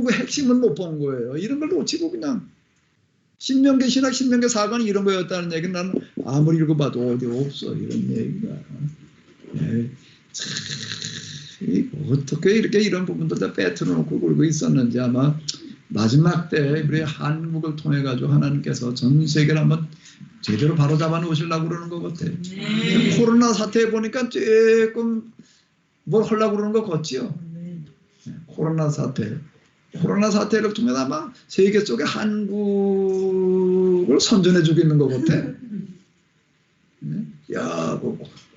결국 핵심은 못 본 거예요. 이런 걸 놓치고 그냥 신명계 신학, 신명계 사관이 이런 거였다는 얘기는 나는 아무리 읽어봐도 어디 없어. 이런 얘기가. 네. 참, 어떻게 이렇게 이런 부분들 다 빼트려 놓고 굴고 있었는지 아마 마지막 때 우리 한국을 통해 가지고 하나님께서 전 세계를 한번 제대로 바로잡아 놓으시려고 그러는 것 같아요. 네. 코로나 사태 보니까 조금 뭘 하려고 그러는 것 같지요. 네. 코로나 사태를 통해 아마 세계 속에 한국을 선전해 주고 있는 것 같아. 네. 야,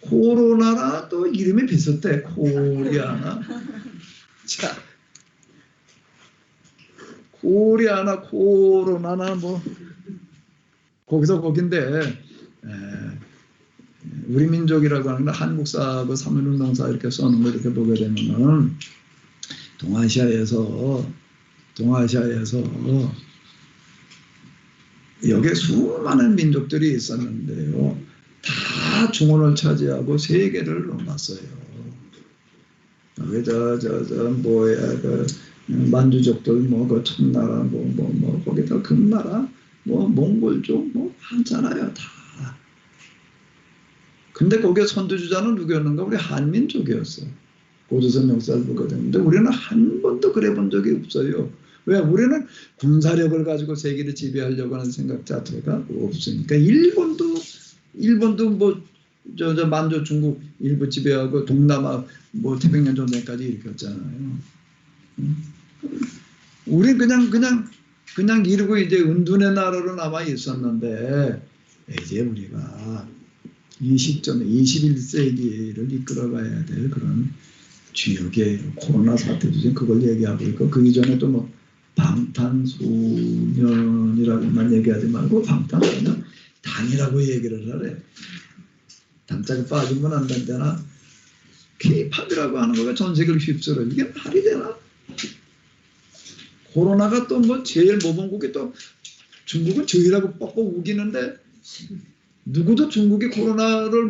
코로나나 또 이름이 비슷해. 코리아나. 자, 코리아나 코로나나 뭐 거기서 거긴데 우리 민족이라고 하는 건 한국사하고 삼일운동사 이렇게 써놓은 거 이렇게 보게 되면은 동아시아에서 여기에 수많은 민족들이 있었는데요. 다 중원을 차지하고 세계를 넘었어요. 만주족들 그 청나라 거기다 금나라 몽골족 많잖아요. 다. 근데 거기에 선두주자는 누구였는가? 우리 한민족이었어. 고조선 역사를 보게 되는데 우리는 한 번도 그래 본 적이 없어요. 왜? 우리는 군사력을 가지고 세계를 지배하려고 하는 생각 자체가 없으니까. 일본도 만주 중국 일부 지배하고 동남아 태평양 전쟁까지 일으켰잖아요. 우리 그냥 이러고 이제 은둔의 나라로 남아 있었는데 이제 우리가 이 시점에 21세기를 이끌어가야 될 그런 주역의 코로나 사태 주제 그걸 얘기하고 있고 그 이전에도 방탄소년이라고만 얘기하지 말고 방탄소년 단이라고 얘기를 하래. 단짝에 빠지면 안 된다나 K-팝이라고 하는 거가 전 세계를 휩쓸어. 이게 말이 되나? 코로나가 또 제일 모범국이 또 중국은 저희라고 뻑뻑 우기는데 누구도 중국이 코로나를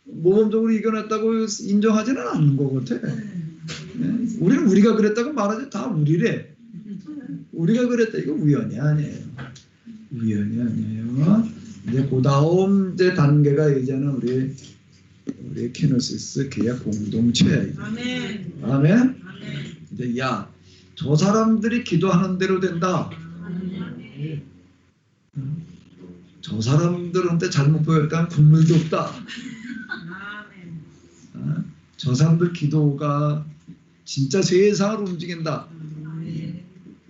모범적으로 이겨냈다고 인정하지는 않는 것 같아. 네? 우리는 우리가 그랬다고 말하지 다 우리래. 우리가 그랬다 이거 우연이 아니에요. 이제 그 다음 이제 단계가 이제는 우리 키노시스 계약 공동체야. 아멘. 이제 저 사람들이 기도하는 대로 된다. 저 사람들한테 잘못 보였다면 국물도 없다. 저 사람들 기도가 진짜 세상을 움직인다.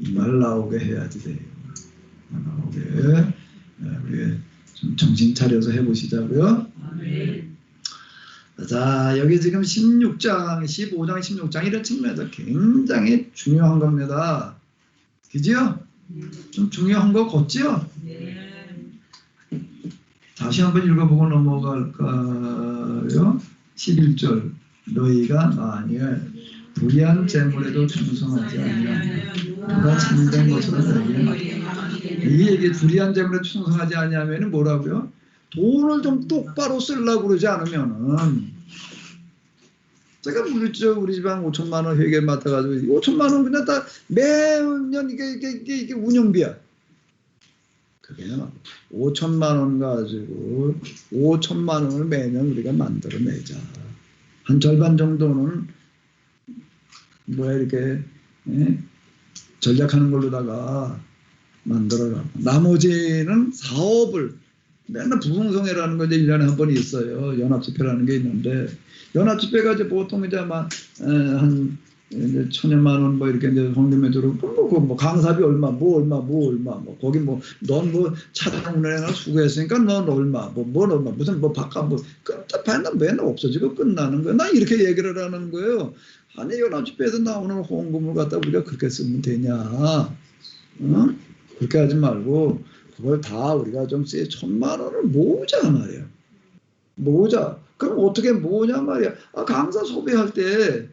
이 말 나오게 해야지 돼요. 나오게. 우리 좀 정신 차려서 해보시자고요. 자, 여기 지금 15장, 16장 이런 측면에서 굉장히 중요한 겁니다. 그죠? 좀 중요한 거 같죠? 다시 한번 읽어보고 넘어갈까요? 11절 너희가 만일 불의한 재물에도 충성하지 아니하면 그가 참된 것으로 너희에게 이 얘기 불의한 재물에 충성하지 아니하면 뭐라고요? 돈을 좀 똑바로 쓰려고 그러지 않으면은 제가 우리 집안 5천만 원 회계 맡아가지고 5천만 원 그냥 다 매년 이게 운영비야. 그게 5천만 원 가지고 5천만 원을 매년 우리가 만들어내자. 한 절반 정도는 이렇게 전략하는 걸로다가 만들어라. 나머지는 사업을 맨날 부흥성회라는 거 이제 1년에 한 번 있어요. 연합집회라는 게 있는데 연합집회가 이제 보통 이제 한 1,000여만 원 이렇게 이제 헌금해 들어오고 강사비 얼마 거기 넌 차량 운행을 수고했으니까 넌 얼마 얼마 무슨 바깥 끝판은 맨날 없어지고 끝나는 거야. 나 이렇게 얘기를 하는 거예요. 아니 연합집회에서 나오는 헌금을 갖다 우리가 그렇게 쓰면 되냐? 그렇게 하지 말고 그걸 다 우리가 좀 1,000만 원을 모으자 말이야. 모으자. 그럼 어떻게 모으냐 말이야. 강사 소비할 때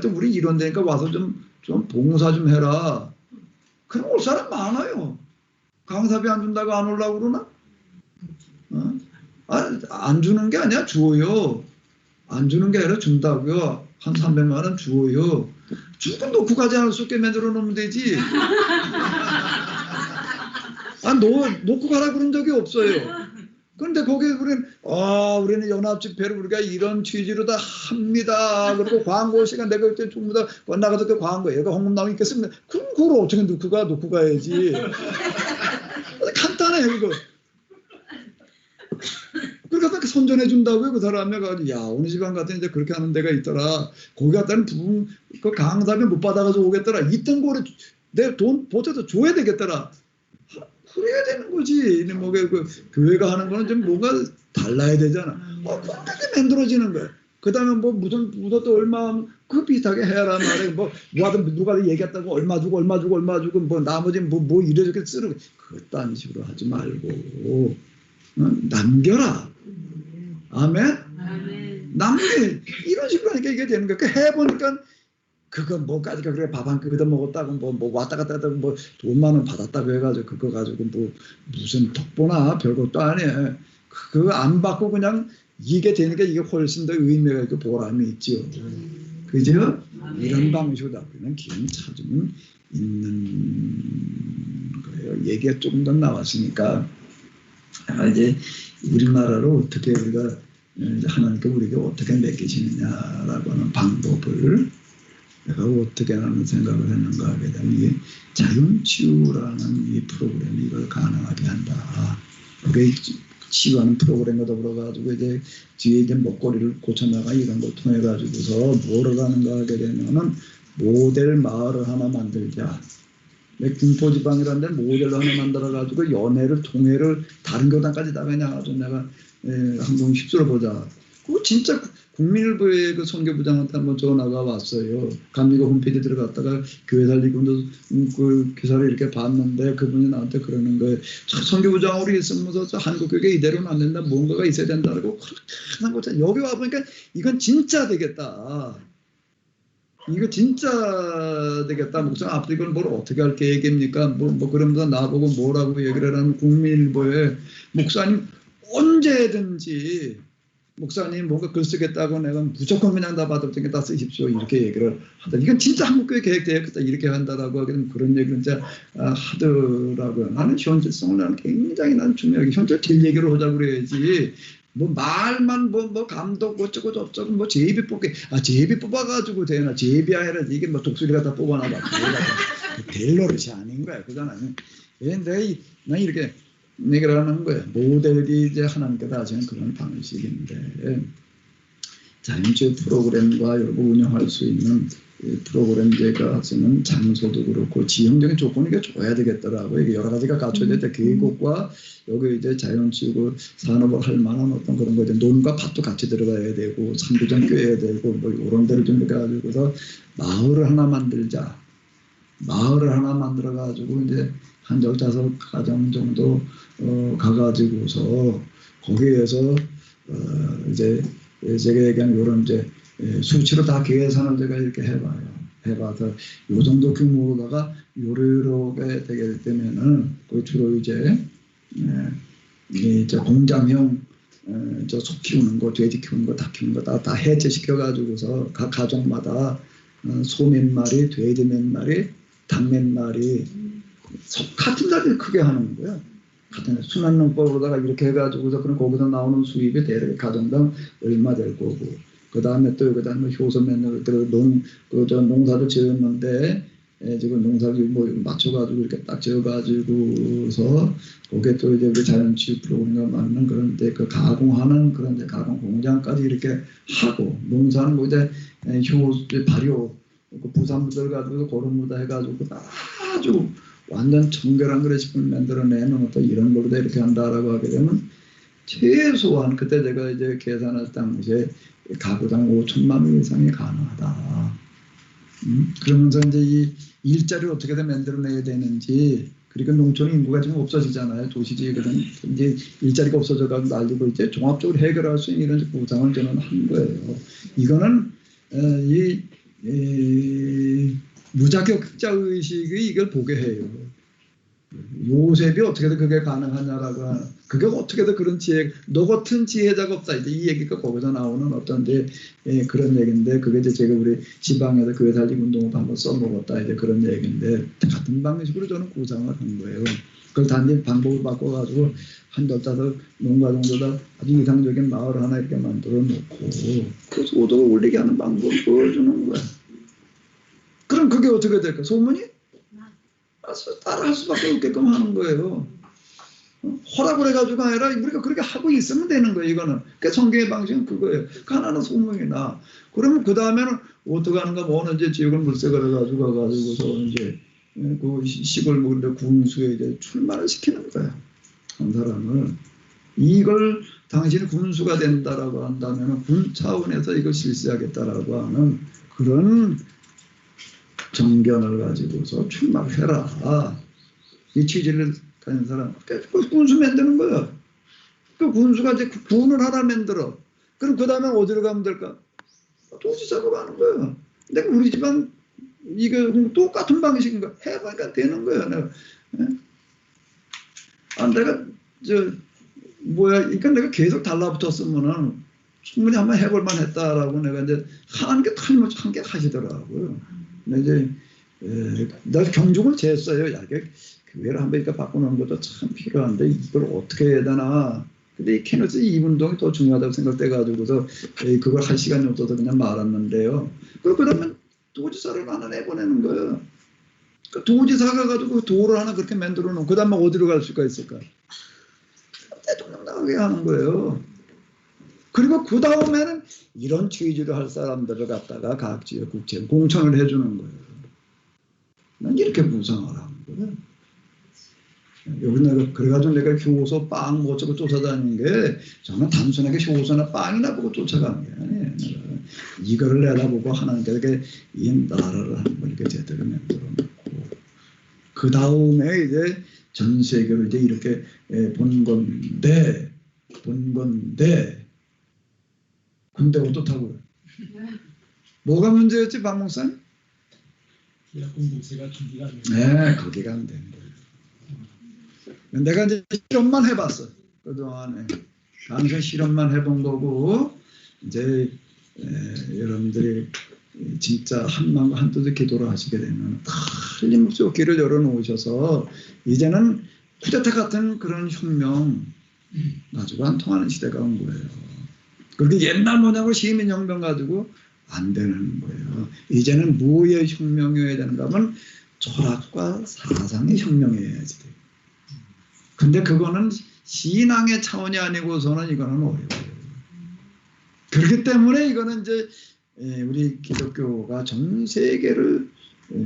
우리 이런 데니까 와서 좀 봉사 좀 해라. 그럼 올 사람 많아요. 강사비 안 준다고 안 오려고 그러나? 안 주는 게 아니야. 줘요. 안 주는 게 아니라 준다고요. 한 300만 원 줘요. 죽은 놓고 가지 않을 수 없게 만들어 놓으면 되지. 놓고 가라 그런 적이 없어요. 그런데 거기에 우리는 연합 집회를 우리가 이런 취지로 다 합니다. 그리고 광고 시간 내가 그때 전부 다 나가서 그 광고 얘가 홍금 나오고 있겠습니다. 그럼 그걸 어떻게 놓고 가야지. 간단해 그거. 그러니까 딱 선전해 준다고요. 그 사람이 가지고 야 어느 지방 같은 이제 그렇게 하는 데가 있더라. 거기 갔다는 부분 그 강사비 못 받아가지고 오겠더라. 이딴 거를 내 돈 보태서 줘야 되겠더라. 그래야 되는 거지. 뭐 그 교회가 하는 거는 좀 뭔가 달라야 되잖아. 그렇게 만들어지는 거야. 그다음에 뭐 무슨 또 얼마 그 비슷하게 해야란 말이야. 누가 얘기했다고 얼마 주고 뭐 나머지 뭐 이래저래 쓰는 그딴 식으로 하지 말고 남겨라. 아멘. 남겨 이런 식으로 하니까 이게 되는 거야. 그 해보니까. 그거 뭐까지 그래 밥 한 끼 먹었다고 뭐 왔다 갔다 하다고 뭐 돈 만 원 받았다고 해가지고 그거 가지고 뭐 무슨 덕보나 별것도 아니에요. 그거 안 받고 그냥 이게 되니까 이게 훨씬 더 의미가 있고 보람이 있죠. 그죠? 이런 방식으로 우리는 기운 찾으면 있는 거예요. 얘기가 조금 더 나왔으니까 이제 우리나라로 어떻게 우리가 하나님께 우리에게 어떻게 맡기시느냐라고 하는 방법을 내가 어떻게 하는 생각을 했는가 하게 되면 이게 자연치유라는 이 프로그램이 이걸 가능하게 한다. 그게 치유하는 프로그램과 더불어가지고 이제 뒤에 이제 먹거리를 고쳐나가 이런 걸 통해 가지고서 뭐를 하는가 하게 되면은 모델 마을을 하나 만들자. 군포지방이라는 데 모델을 하나 만들어 가지고 연애를 통해를 다른 교단까지 다 그냥 아주 내가 한번 휩쓸어 보자. 그거 진짜 국민일보의 그 선교부장한테 한번 전화가 왔어요. 감리교 홈페이지 들어갔다가 교회 살리고도 그 기사를 이렇게 봤는데 그분이 나한테 그러는 거예요. 선교부장으로 있으면서 한국교회 이대로는 안 된다. 뭔가가 있어야 된다고 하는 거죠. 여기 와보니까 이건 진짜 되겠다. 이거 진짜 되겠다. 목사님 앞으로 이걸 뭘 어떻게 할 계획입니까? 뭐 그러면서 나보고 뭐라고 얘기를 하는 국민일보에 목사님 언제든지 목사님 뭔가 글 쓰겠다고 내가 무조건 그냥 다 받을 테니까 다 쓰십시오. 이렇게 얘기를 하다. 이건 진짜 한국교회 계획되겠다. 이렇게 한다라고 하기는 그런 얘기를 진짜 하더라고요. 나는 현실성을 나는 굉장히 난 중요하게 현실적인 얘기를 하자고 그래야지. 뭐 말만 뭐 감독 어쩌고 저쩌고 뭐 제비 뽑기 제비 뽑아가지고 되나 제비 아니라 이게 뭐 독수리 갖다 뽑아놔봐. 될 노릇이 아닌 거야. 그잖아요. 난 이렇게 얘기를 하는 거예요. 모델이 이제 하나님께서 하시는 그런 방식인데 자연치유 프로그램과 이런 거 운영할 수 있는 프로그램 제가 쓰는 장소도 그렇고 지형적인 조건이 줘야 되겠더라고요. 이게 여러 가지가 갖춰야 될 때 계곡과 여기 이제 자연치유 산업을 할 만한 어떤 그런 거 이제 논과 밭도 같이 들어가야 되고 산도 껴야 되고 뭐 이런 데를 좀 해가지고서 마을을 하나 만들자. 마을을 하나 만들어 가지고 이제 한 15가정 정도 가가지고서 거기에서 이제 제가 얘기한 이런 이제 수치로 다 계산을 제가 이렇게 해봐서 요 정도 규모로다가 요렇게 되게 되면은 그 주로 이제 공장형 소 키우는 거, 돼지 키우는 거, 닭 키우는 거 다 해체시켜 가지고서 각 가정마다 소 몇 마리, 돼지 몇 마리, 닭 몇 마리 같은 자리를 크게 하는 거예요. 같은 순환농법으로다가 이렇게 해가지고서 그럼 거기서 나오는 수입이 대략 가정당 얼마 될 거고 그 다음에 또 여기다 효소 맨날 농사도 지었는데 지금 농사를 뭐 맞춰가지고 이렇게 딱 지어가지고서 거기에 또 이제 우리 자연치유 프로그램과 맞는 그런데 그 가공하는 그런데 가공 공장까지 이렇게 하고 농사는 뭐 이제 발효 그 부산물들 가지고 고름무다 해가지고 아주 완전 청결한 그릇을 만들어내는 어떤 이런 걸로 이렇게 한다라고 하게 되면 최소한 그때 제가 이제 계산할 당시에 가구당 5천만 원 이상이 가능하다. 그러면서 이제 이 일자리를 어떻게 만들어내야 되는지 그러니까 농촌 인구가 지금 없어지잖아요. 도시지역은 이제 일자리가 없어져가지고 난리고 이제 종합적으로 해결할 수 있는 이런 구상을 저는 한 거예요. 이거는 무자격자 의식이 이걸 보게 해요. 요셉이 어떻게든 그게 가능하냐라고 하는, 그게 어떻게든 그런 지혜, 너 같은 지혜자가 없다. 이제 이 얘기가 거기서 나오는 어떤 이제 그런 얘기인데, 그게 이제 제가 우리 지방에서 교회 살림 운동을 한번 써먹었다. 이제 그런 얘기인데, 같은 방식으로 저는 구상을 한 거예요. 그걸 단지 방법을 바꿔가지고 한 15 농가 정도다 아주 이상적인 마을 하나 이렇게 만들어 놓고 그 소득을 올리게 하는 방법을 보여주는 거야. 그럼 그게 어떻게 될까? 소문이 따라할 수밖에 없게끔 하는 거예요. 허락을 해가지고 아니라 우리가 그렇게 하고 있으면 되는 거예요. 이거는. 그러니까 성경의 방식은 그거예요. 하나는 소문이 나. 그러면 그 다음에는 어떻게 하는가? 뭐는 이제 지역을 물색을 해가지고 가가지고서 이제 그 시골 뭐 군수에 이제 출마를 시키는 거야. 한 사람을. 이걸 당신이 군수가 된다라고 한다면 군 차원에서 이걸 실시하겠다라고 하는 그런 정견을 가지고서 출마를 해라. 이 취지를 가진 사람. 그 군수 만드는 거야. 그 군수가 이제 군을 하나 만들어. 그럼 그 다음에 어디로 가면 될까? 도지사로 가는 거야. 근데 우리 집안 이거 똑같은 방식인 거야. 해보니까 되는 거야. 내가 그러니까 내가 계속 달라붙었으면은 충분히 한번 해볼만 했다라고 내가 이제 하는 게 틀림없이 한 게 하시더라고요. 근데 이제 내가 경종을 쟀어요. 야, 교회를 한번 이렇게 바꿔놓은 것도 참 필요한데 이걸 어떻게 해야 되나. 근데 이 케너스 2분동이 더 중요하다고 생각돼가지고서 그걸 할 시간이 없어서 그냥 말았는데요. 그러면 도지사를 하나 내보내는 거예요. 그 도지사가 가지고 도를 하나 그렇게 만들어 놓고 그 다음에 어디로 갈 수가 있을까? 대통령 나가게 하는 거예요. 그리고 그 다음에는 이런 취지를 할 사람들을 갖다가 각 지역 국채 공천을 해주는 거예요. 난 이렇게 구상을 하는 거예요. 여기 내가 그래가지고 내가 효소 빵 뭐 어쩌고 쫓아다니는 게 저는 단순하게 효소나 빵이나 보고 쫓아가는 게 아니에요. 이거를 내다보고 하나님께 이 나라를 한번 이렇게 제대로 만들어 놓고 그 다음에 이제 전 세계를 이제 이렇게 본 건데 근데 어떻다고요? 뭐가 문제였지, 박 목사님? 공동체가 준비가 안 돼. 네, 거기가 안 된 거예요. 내가 이제 실험만 해봤어. 그동안에 강사 실험만 해본 거고 이제 여러분들이 진짜 한 마음과 한 뜻의 기도를 하시게 되면 틀림없이 길을 열어놓으셔서 이제는 쿠데타 같은 그런 혁명 가지고 안 통하는 시대가 온 거예요. 그렇게 옛날 모양으로 시민혁명 가지고 안 되는 거예요. 이제는 뭐의 혁명이어야 되는가 하면 철학과 사상의 혁명이어야지 돼요. 근데 그거는 신앙의 차원이 아니고서는 이거는 어려워요. 그렇기 때문에 이거는 이제 우리 기독교가 전 세계를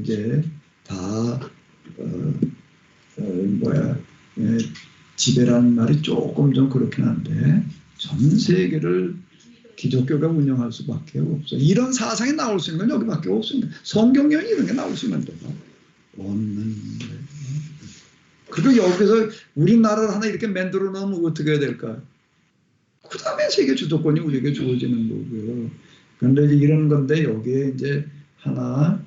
이제 다 지배라는 말이 조금 좀 그렇긴 한데 전 세계를 기독교가 운영할 수밖에 없어요. 이런 사상이 나올 수 있는 건 여기밖에 없습니다. 성경령이 이런 게 나올 수 있는 데가 없는 거예요. 그리고 여기서 우리나라를 하나 이렇게 만들어 놓으면 어떻게 해야 될까? 그 다음에 세계 주도권이 우리에게 주어지는 거고요. 그런데 이런 건데 여기에 이제 하나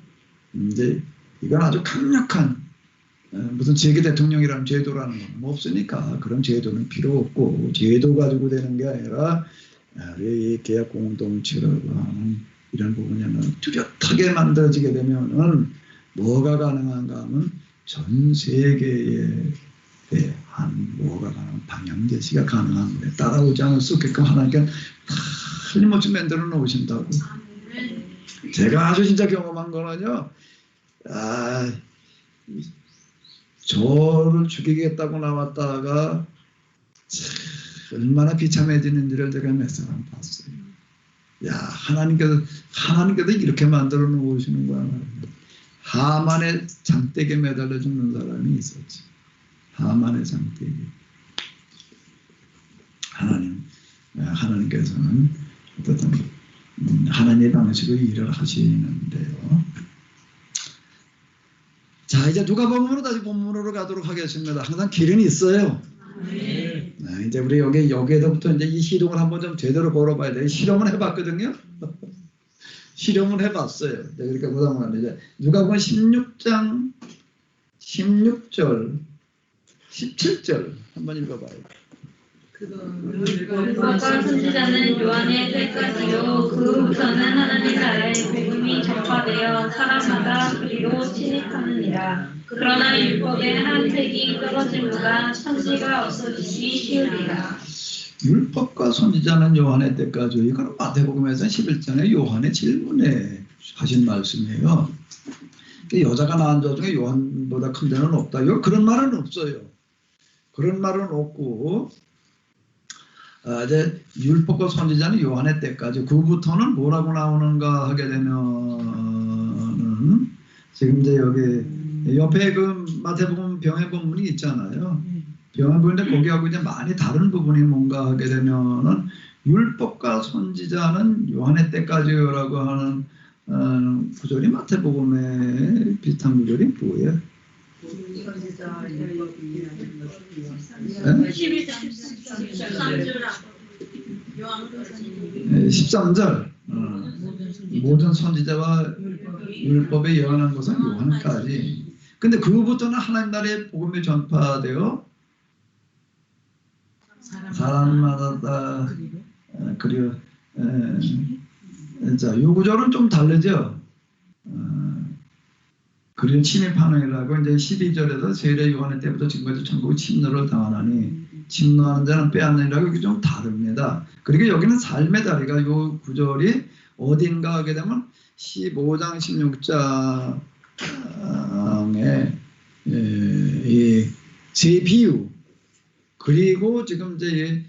이제 이건 아주 강력한 무슨 재계 대통령이라는 제도라는 건 없으니까 그런 제도는 필요 없고 제도 가지고 되는 게 아니라 이 계약 공동체라고 하는 이런 부분에는 뚜렷하게 만들어지게 되면은 뭐가 가능한가 하면 전 세계에 대한 뭐가 가능한 방향 제시가 가능한 거예요. 따라오지 않을 수 없게끔 하나님께 틀림없이 만들어 놓으신다고. 제가 아주 진짜 경험한 거는요. 저를 죽이겠다고 나왔다가 얼마나 비참해지는지를 제가 몇 사람 봤어요. 야, 하나님께서 이렇게 만들어 놓으시는 거야. 하만의 장대기에 매달려 죽는 사람이 있었지. 하만의 장대기. 하나님께서는 어떤 하나님의 방식으로 일을 하시는데요. 자, 이제 누가복음으로 다시 본문으로 가도록 하겠습니다. 항상 길은 있어요. 네, 이제 우리 여기에서부터 이제 이 시동을 한번 좀 제대로 걸어봐야 돼요. 실험을 해봤거든요. 실험을 해봤어요. 그러니까 보다 이제 누가복음 16장 16절 17절 한번 읽어봐요. 율법과 선지자는 요한의 때까지요. 그후부터는 하나님 나라의 복음이 전파되어 사람마다 그리로 침입하느니라. 그러나 율법의 한 획이 떨어짐과 천지가 없어지기 쉬우리라. 율법과 선지자는 요한의 때까지. 이거는 마태복음에서 11장에 요한의 질문에 하신 말씀이에요. 여자가 낳은 자 중에 요한보다 큰 자는 없다. 그런 말은 없어요. 그런 말은 없고 이제 율법과 선지자는 요한의 때까지. 그부터는 뭐라고 나오는가 하게 되면은 지금 이제 여기 옆에 그 마태복음 병의 본문이 있잖아요. 병의 본문인데 거기하고 이제 많이 다른 부분이 뭔가 하게 되면은 율법과 선지자는 요한의 때까지라고 하는 구절이 마태복음에 비슷한 구절이 뭐예요? 13절 모든 선지자와 율법에 예언한 것은 요한까지. 근데 그부터는 하나님 나라의 복음이 전파되어 사람마다 그리고 자, 요 구절은 좀 다르죠. 그리고 침입하느라고 이제 12절에서 세례 요한의 때부터 지금까지 천국의 침노를 당하나니 침노하는 자는 빼앗느니라고 이게 좀 다릅니다. 그리고 여기는 삶의 다리가 요 구절이 어딘가 하게 되면 15장 16장에 이 세 비유 그리고 지금 이제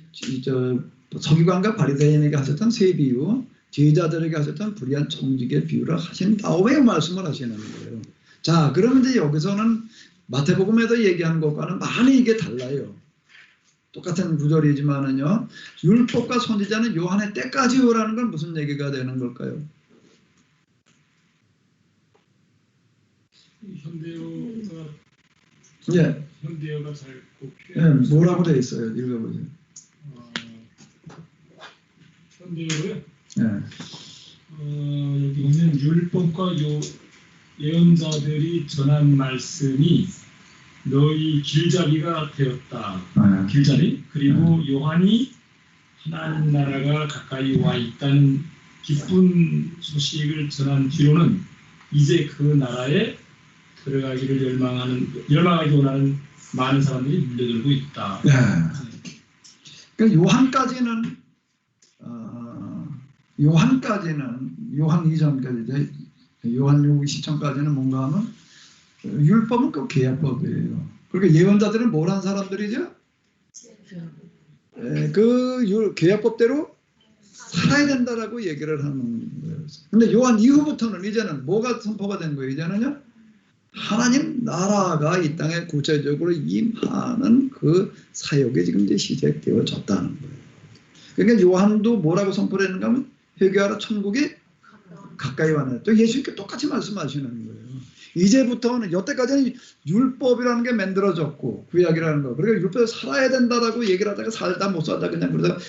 서기관과 바리새인에게 하셨던 세 비유 제자들에게 하셨던 불의한 청지기의 비유를 하신 다음에 말씀을 하시는 거예요. 자, 그러면 이제 여기서는 마태복음에서 얘기하는 것과는 많이 이게 달라요. 똑같은 구절이지만은요, 율법과 선지자는 요한의 때까지요라는 건 무슨 얘기가 되는 걸까요? 현대어가 예. 현대어가 잘 예, 뭐라고 되어 있어요? 읽어보세요. 현대어요? 예. 여기 보면 율법과 예언자들이 전한 말씀이 너희 길잡이가 되었다. 길잡이. 그리고 요한이 하나님 나라가 가까이 와 있다는 기쁜 소식을 전한 뒤로는 이제 그 나라에 들어가기를 열망하기 원하는 많은 사람들이 밀려들고 있다. 네. 그러니까 요한 이전까지 요한요기 시점까지는 뭔가 하면 율법은 그 계약법이에요. 그리고 예언자들은 뭐란 사람들이죠? 그 계약법대로 살아야 된다라고 얘기를 하는 거예요. 근데 요한 이후부터는 이제는 뭐가 선포가 된 거예요? 이제는요, 하나님 나라가 이 땅에 구체적으로 임하는 그 사역이 지금 이제 시작되어졌다는 거예요. 그러니까 요한도 뭐라고 선포를 했는가 하면 회개하라 천국이 가까이 왔네. 또 예수님께 똑같이 말씀하시는 거예요. 이제부터는 여태까지는 율법이라는 게 만들어졌고 구약이라는 거. 그러니까 율법에 살아야 된다라고 얘기를 하다가 살다 못 살다 그냥 그러다가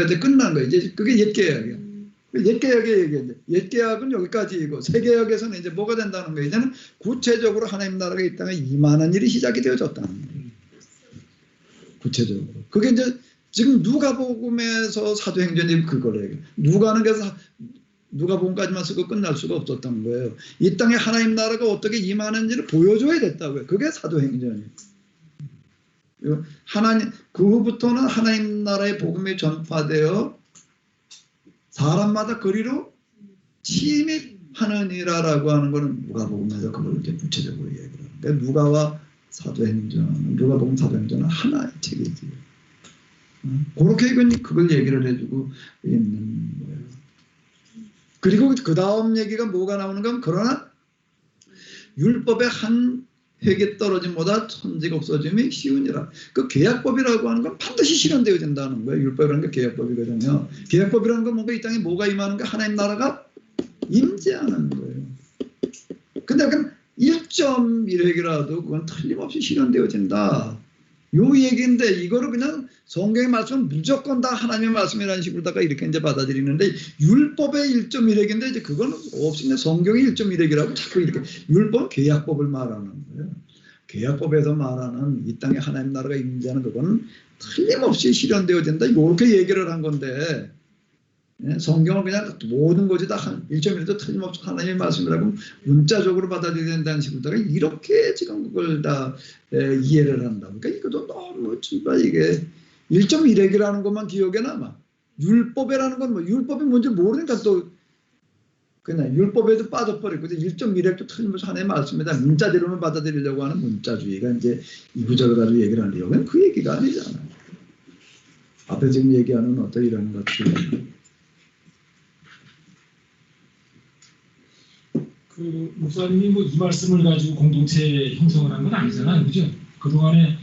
이제 끝난 거예요. 이제 그게 옛계약이야. 옛계약의 얘기인데 옛계약은 여기까지이고 새계약에서는 이제 뭐가 된다는 거예요. 이제는 구체적으로 하나님 나라가 이 땅에 임하는 일이 시작이 되어졌다는 거예요. 구체적으로. 그게 이제 지금 누가복음에서 사도행전이 그거래요. 누가복음까지만 쓰고 끝날 수가 없었던 거예요. 이 땅에 하나님 나라가 어떻게 임하는지를 보여줘야 됐다고요. 그게 사도행전이에요. 그 후부터는 하나님 나라의 복음이 전파되어 사람마다 그리로 침입하느니라라고 하는 거는 누가복음에서 그걸 이제 구체적으로 얘기를 하는 거예요. 누가와 사도행전, 누가복음 사도행전은 하나의 책이지. 그렇게 그걸 얘기를 해주고 있는 거예요. 그리고 그 다음 얘기가 뭐가 나오는가 하면 그러나 율법의 한 획에 떨어짐보다 천지가 없어짐이 쉬우니라. 그 계약법이라고 하는 건 반드시 실현되어진다는 거예요. 율법이라는 게 계약법이거든요. 계약법이라는 건 뭔가 이 땅에 뭐가 임하는가 하나님 나라가 임재하는 거예요. 근데 약간 1.1획이라도 그건 틀림없이 실현되어진다. 요 얘기인데 이거를 그냥 성경의 말씀은 무조건 다 하나님의 말씀이라는 식으로다가 이렇게 이제 받아들이는데 율법의 1.1획인데 이제 그건 없이 성경의 1.1획이라고 자꾸 이렇게 율법 계약법을 말하는 거예요. 계약법에서 말하는 이 땅에 하나님 나라가 임재하는 그건 틀림없이 실현되어야 된다. 이렇게 얘기를 한 건데 성경은 그냥 모든 것이 다 1.1도 틀림없이 하나님의 말씀이라고 문자적으로 받아들여야 된다는 식으로다가 이렇게 지금 그걸 다 이해를 한다. 그러니까 이것도 너무 정말 이게 1.1핵이라는 것만 기억에 남아. 율법이라는 건 뭐 율법이 뭔지 모르니까 또 그냥 율법에도 빠져버리고 1.1핵도 틀림없이 하나님의 말씀이다. 문자대로만 받아들이려고 하는 문자주의가 이제 이 구절을 가지고 얘기를 하는 이유는 그 얘기가 아니잖아요. 앞에 지금 얘기하는 어떤 이런 것들. 그 목사님이 뭐 이 말씀을 가지고 공동체 형성을 한 건 아니잖아요, 그죠? 그동안에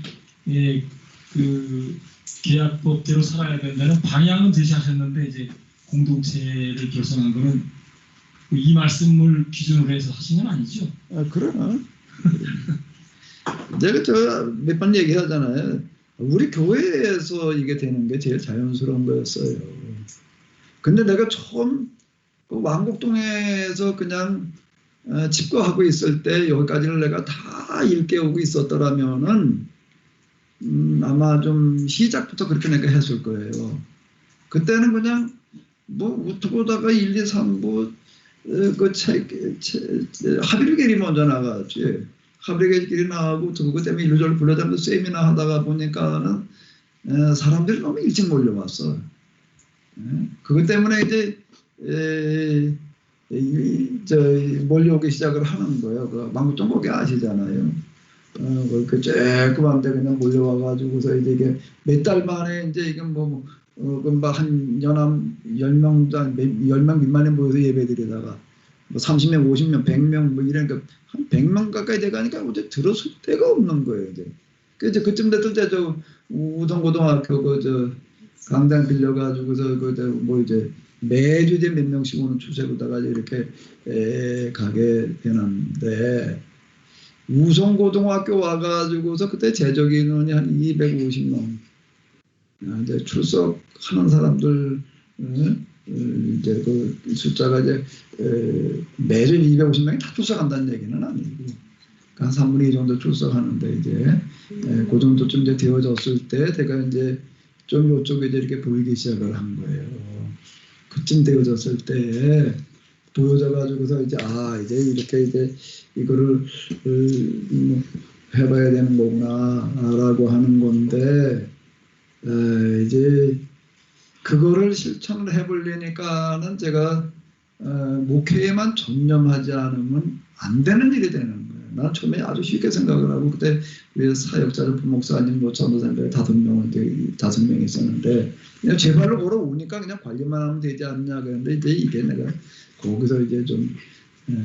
그 계약법대로 살아야 된다는 방향은 제시하셨는데 이제 공동체를 결성한 거는 이 말씀을 기준으로 해서 하신 건 아니죠? 그러나 내가 저 몇 번 얘기하잖아요. 우리 교회에서 이게 되는 게 제일 자연스러운 거였어요. 근데 내가 처음 그 왕곡동에서 그냥 집거하고 있을 때 여기까지를 내가 다 일깨우고 있었더라면은 아마 좀 시작부터 그렇게 내가 했을 거예요. 그때는 그냥 뭐 우투보다가 1, 2, 3, 뭐 그 하비르길이 먼저 나갔지. 하비르길이 나가고 그 때문에 일루저를 불러잡는 세미나 하다가 보니까는 사람들이 너무 일찍 몰려왔어. 그것 때문에 이제 몰려오기 시작을 하는 거예요. 그 망국동 거기 아시잖아요. 그 쬐끄만데 그냥 몰려와가지고서 이제 이게 몇 달 만에 이제 이게 한 연합 10명 미만에 모여서 예배드리다가 뭐 30명, 50명, 100명 뭐 이러니까 한 100명 가까이 돼가니까 어제 들어설 데가 없는 거예요. 이제. 그래서 그쯤 됐을 때 저 우성고등학교 그 강당 빌려가지고서 뭐 이제 매주 이제 몇 명씩 오는 추세로다가 이렇게 가게 되는데 우성고등학교 와가지고서 그때 재적 인원이 한 250명 이제 출석하는 사람들 이제 그 숫자가 이제 매주 250명이 다 출석한다는 얘기는 아니고 한 3분의 2 정도 출석하는데 이제 그 정도쯤 이제 되어졌을 때 제가 이제 좀 이쪽에 이제 이렇게 보이기 시작을 한 거예요. 그쯤 되어졌을 때 보여져가지고서 이제 이제 이렇게 이제 이거를 해봐야 되는 거구나라고 하는 건데 이제 그거를 실천을 해보려니까는 제가 목회에만 전념하지 않으면 안 되는 일이 되는 거예요. 난 처음에 아주 쉽게 생각을 하고 그때 우리 사역자를 부목사님, 노천도사님들 5명이 있었는데 그냥 제 발로 걸어오니까 그냥 관리만 하면 되지 않냐 그랬는데 이제 이게 내가 거기서 이제 좀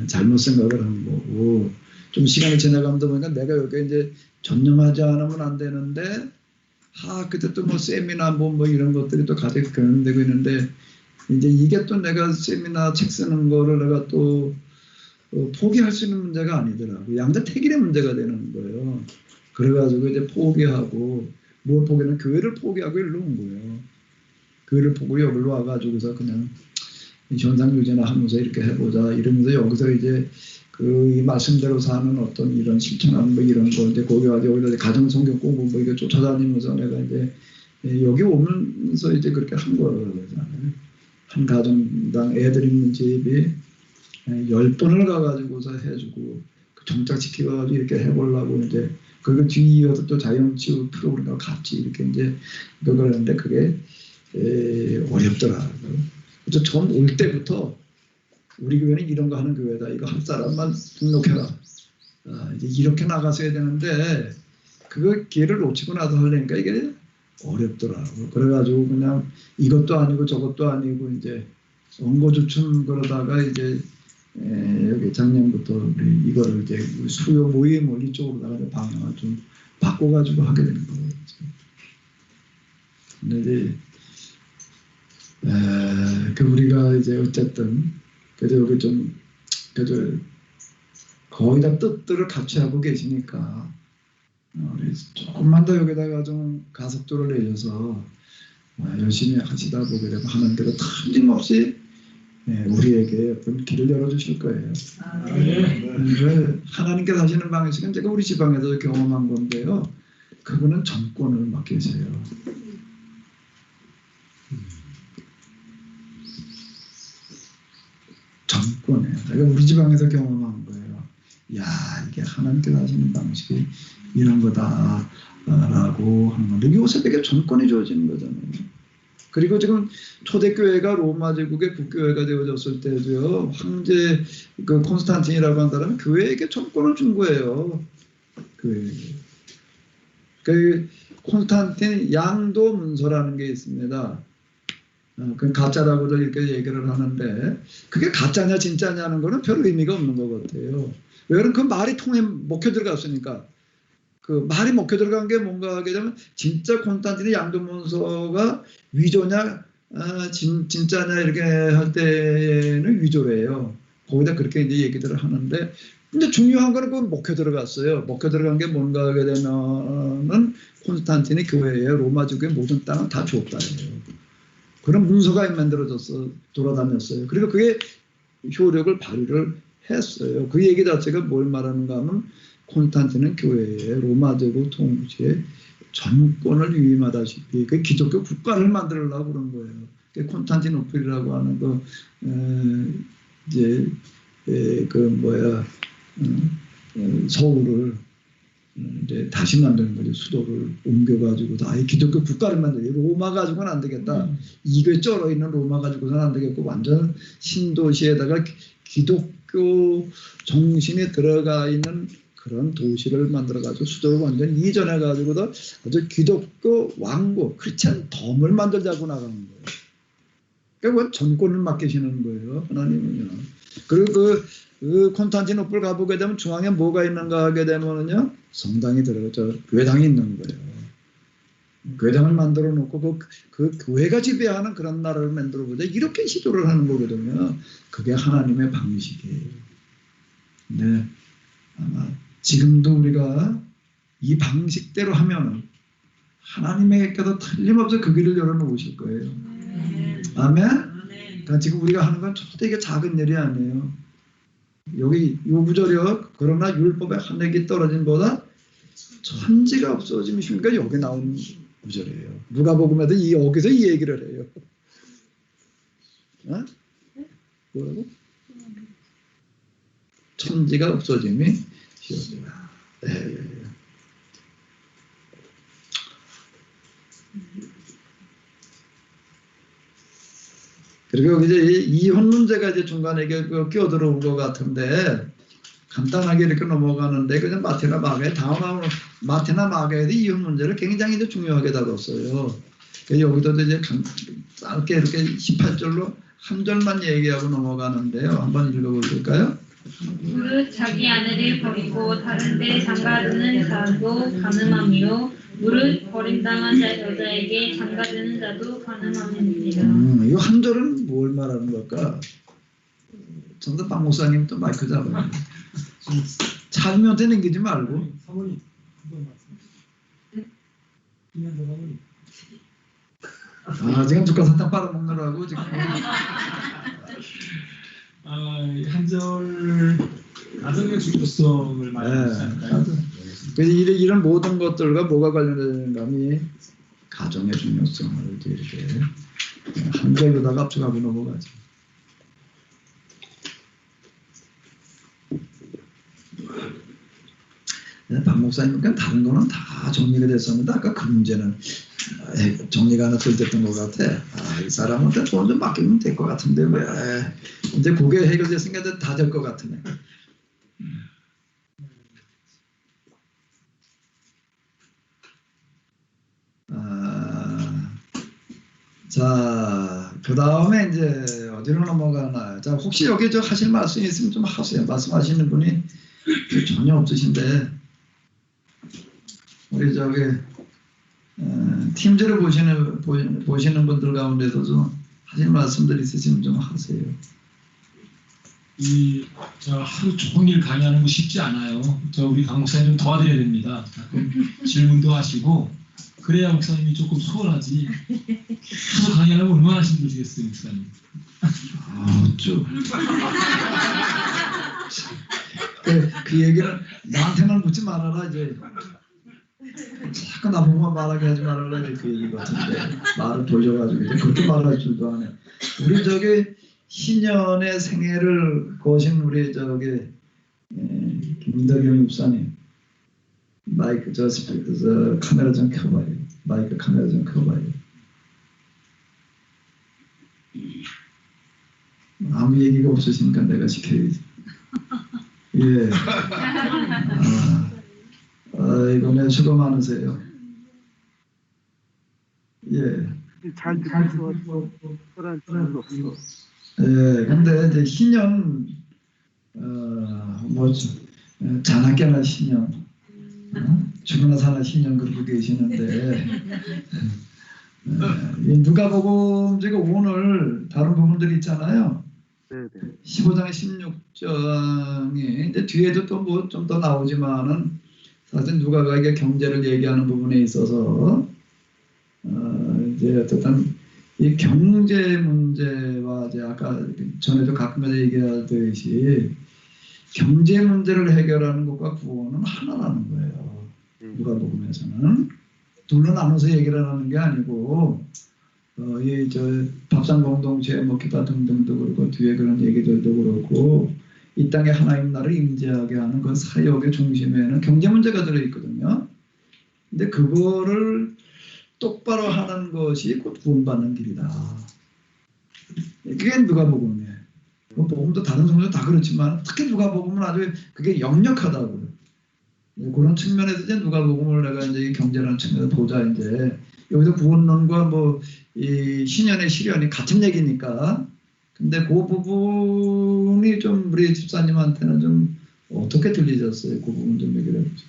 잘못 생각을 한 거고 좀 시간이 지나가면서 보니까 내가 여기 이제 전념하지 않으면 안 되는데 그때 또 뭐 세미나 뭐 이런 것들이 또 가득 경험되고 있는데 이제 이게 또 내가 세미나 책 쓰는 거를 내가 또 포기할 수 있는 문제가 아니더라고. 양자택일의 문제가 되는 거예요. 그래가지고 이제 포기하고 뭘 포기하는 교회를 포기하고 일로 온 거예요. 교회를 포기하고 여기로 와가지고서 그냥 현상 유지나 하면서 이렇게 해보자 이러면서 여기서 이제 이 말씀대로 사는 어떤 이런 실천하는 뭐 이런 거 이제 거기 와서 여기서 가정 성경 공부 뭐 이거 쫓아다니면서 내가 이제 여기 오면서 이제 그렇게 한 거잖아요. 한 가정당 애들 있는 집이 10번을 가가지고서 해주고 정착시켜가지고 이렇게 해보려고 이제 그리고 뒤이어서 또 자연치유 프로그램과 같이 이렇게 이제 그걸 하는데 그게 어렵더라고요. 그래서 처음 올 때부터 우리 교회는 이런 거 하는 교회다. 이거 한 사람만 등록해라. 이제 이렇게 나가서 해야 되는데 그거 기회를 놓치고 나서 하려니까 이게 어렵더라고. 그래가지고 그냥 이것도 아니고 저것도 아니고 이제 원고주춤 그러다가 이제 여기 작년부터 우리 이거를 이제 수요 모임을 이쪽으로다가 방향을 좀 바꿔가지고 하게 되는 거예요. 근데 이제 우리가 이제 어쨌든 그래도 여기 좀 그래도 거의 다 뜻들을 같이 하고 계시니까 우리 조금만 더 여기다가 좀 가속도를 내셔서 열심히 하시다 보게 되고 하는 대로 틀림없이 우리에게 어떤 길을 열어주실 거예요. 하나님께서 하시는 방식은 제가 우리 지방에서 경험한 건데요. 그분은 정권을 맡기세요. 정권이에요. 제가 우리 지방에서 경험한 거예요. 야, 이게 하나님께서 하시는 방식이 이런 거다라고 하는 건데 요셉에게 정권이 주어지는 거잖아요. 그리고 지금 초대교회가 로마 제국의 국교회가 되어졌을 때도요, 황제 그 콘스탄틴이라고 한 사람은 교회에게 정권을 준 거예요. 그 콘스탄틴 양도 문서라는 게 있습니다. 그 가짜라고도 이렇게 얘기를 하는데 그게 가짜냐 진짜냐는 거는 별 의미가 없는 것 같아요. 왜냐면 그 말이 통에 먹혀 들어갔으니까. 그 말이 먹혀 들어간 게 뭔가 하게 되면 진짜 콘스탄틴의 양도 문서가 위조냐 진짜냐 이렇게 할 때는 위조래요. 거기다 그렇게 이제 얘기들을 하는데 근데 중요한 거는 그 먹혀 들어갔어요. 먹혀 들어간 게 뭔가 하게 되면은 콘스탄틴이 교회에 로마 제국의 모든 땅을 다 주었다예요. 그런 문서가 만들어져서 돌아다녔어요. 그리고 그게 효력을 발휘를 했어요. 그 얘기 자체가 뭘 말하는가 하면 콘스탄틴은 교회에 로마 제국 통치에 전권을 위임하다시피 그 기독교 국가를 만들려고 그런 거예요. 그 콘스탄티노플이라고 하는 거 이제 서울을 이제 다시 만드는 거죠. 수도를 옮겨가지고 아예 기독교 국가를 만들어요. 로마 가지고는 안 되겠다. 이게 쩔어 있는 로마 가지고는 안 되겠고 완전 신도시에다가 기독교 정신이 들어가 있는 그런 도시를 만들어가지고 수도를 완전 이전해가지고도 아주 기독교 왕국, 크리스찬 덤을 만들자고 나가는 거예요. 그러니까 전권을 맡기시는 거예요. 하나님은요. 그리고 그 콘스탄티노플 가보게 되면 중앙에 뭐가 있는가 하게 되면요. 성당이 들어가죠. 교회당이 있는 거예요. 교회당을 만들어 놓고 그 교회가 지배하는 그런 나라를 만들어 보자. 이렇게 시도를 하는 거거든요. 그게 하나님의 방식이에요. 근데 아마 지금도 우리가 이 방식대로 하면 하나님에게도 틀림없이 그 길을 열어놓으실 거예요. 아멘? 그러니까 지금 우리가 하는 건 절대 이게 작은 일이 아니에요. 여기 요 구절이요. 그러나 율법의 한 획이 떨어진 보다 천지가 없어짐이 쉬우니까 여기 나온 구절이에요. 누가복음에도 여기서 이 얘기를 해요. 어? 뭐라고? 천지가 없어짐이 쉬워지라. 네. 그리고 이제 이혼 문제가 이제 중간에 끼어들어온 것 같은데 간단하게 이렇게 넘어가는데 그냥 마태나 마가에 다음하면 마태나 마가에도 이혼 문제를 굉장히 이제 중요하게 다뤘어요. 여기도 이제 짧게 이렇게 18절로 한 절만 얘기하고 넘어가는데요. 한번 읽어볼까요? 무릇 자기 아내를 버리고 다른 데 장가드는 자도 가늠함이요 무릇 버림당한 여자에게 장가드는 자도 가늠함입니다. 이 한 절은 뭘 말하는 걸까? 전도 박 목사님 또 마이크 잡아요. 차주한테 남기지 말고. 사모님 한번 말씀. 사모님. 지금 두꺼사탕 빨아먹느라고 지금. 한절 가정의 중요성을 말하잖아요. 그래서 이런 모든 것들과 뭐가 관련되는가 하면 가정의 중요성을 이렇게 한 절로다가 압축하고 넘어가죠. 박 목사님은 다른 거는 다 정리가 됐었는데 아까 그 문제는 정리가 하나 덜 됐던 것 같아. 이 사람한테 돈 좀 맡기면 될 것 같은데 왜 이제 그게 해결됐으니까 다 될 것 같으네. 자, 그 다음에 이제 어디로 넘어가나. 자, 혹시 여기 하실 말씀이 있으면 좀 하세요. 말씀하시는 분이 전혀 없으신데 우리 팀즈를 보시는 분들 가운데서 좀 하실 말씀들 있으시면 좀 하세요. 하루 종일 강의하는 거 쉽지 않아요. 우리 강 목사님 좀 도와드려야 됩니다. 가끔 질문도 하시고 그래야 목사님이 조금 수월하지. 계속 강의하려면 얼마나 힘드시겠어요, 목사님. 쭉. 그 얘기는 나한테만 묻지 말아라 이제. 자꾸 나보고만 말하게 하지 말아라 그 얘기 같은데 말을 돌려가지고 이제 그렇게 말할 줄도 안 해. 우리 저기 신년의 생애를 거신 우리 저기 김덕영 목사님 마이크 저 카메라 좀 켜봐요. 마이크 카메라 좀 켜봐요. 아무 얘기가 없으시니까 내가 시켜야지. 예. 이번에 수고 많으세요. 예. 잘 듣고 그런 질문 없어. 예. 근데 이제 신년 자나깨나 신년, 죽으나 사나 신년 그러고 계시는데 누가복음 제가 오늘 다른 부분들이 있잖아요. 네네. 15장 16장이 이제 뒤에도 또 뭐 좀 더 나오지만은 사실 누가가 이게 경제를 얘기하는 부분에 있어서 이제 어쨌든 이 경제 문제와 이제 아까 전에도 가끔마다 얘기하듯이 경제 문제를 해결하는 것과 구원은 하나라는 거예요. 누가복음에서는 둘로 나눠서 얘기를 하는 게 아니고 이 저 밥상 공동체 뭐 기타 등등도 그렇고 뒤에 그런 얘기들도 그렇고 이 땅에 하나님 나라를 임재하게 하는 그 사역의 중심에는 경제 문제가 들어있거든요. 근데 그거를 똑바로 하는 것이 곧 구원받는 길이다. 그게 누가복음이에요. 뭐 복음도 다른 성경도 다 그렇지만 특히 누가복음은 아주 그게 역력하다고요. 그런 측면에서 이제 누가복음을 내가 이제 이 경제라는 측면에서 보자 이제 여기서 구원론과 뭐 이 신년의 시련이 같은 얘기니까. 근데 그 부분이 좀 우리 집사님한테는 좀 어떻게 들리셨어요? 그 부분 좀 얘기를 해보세요.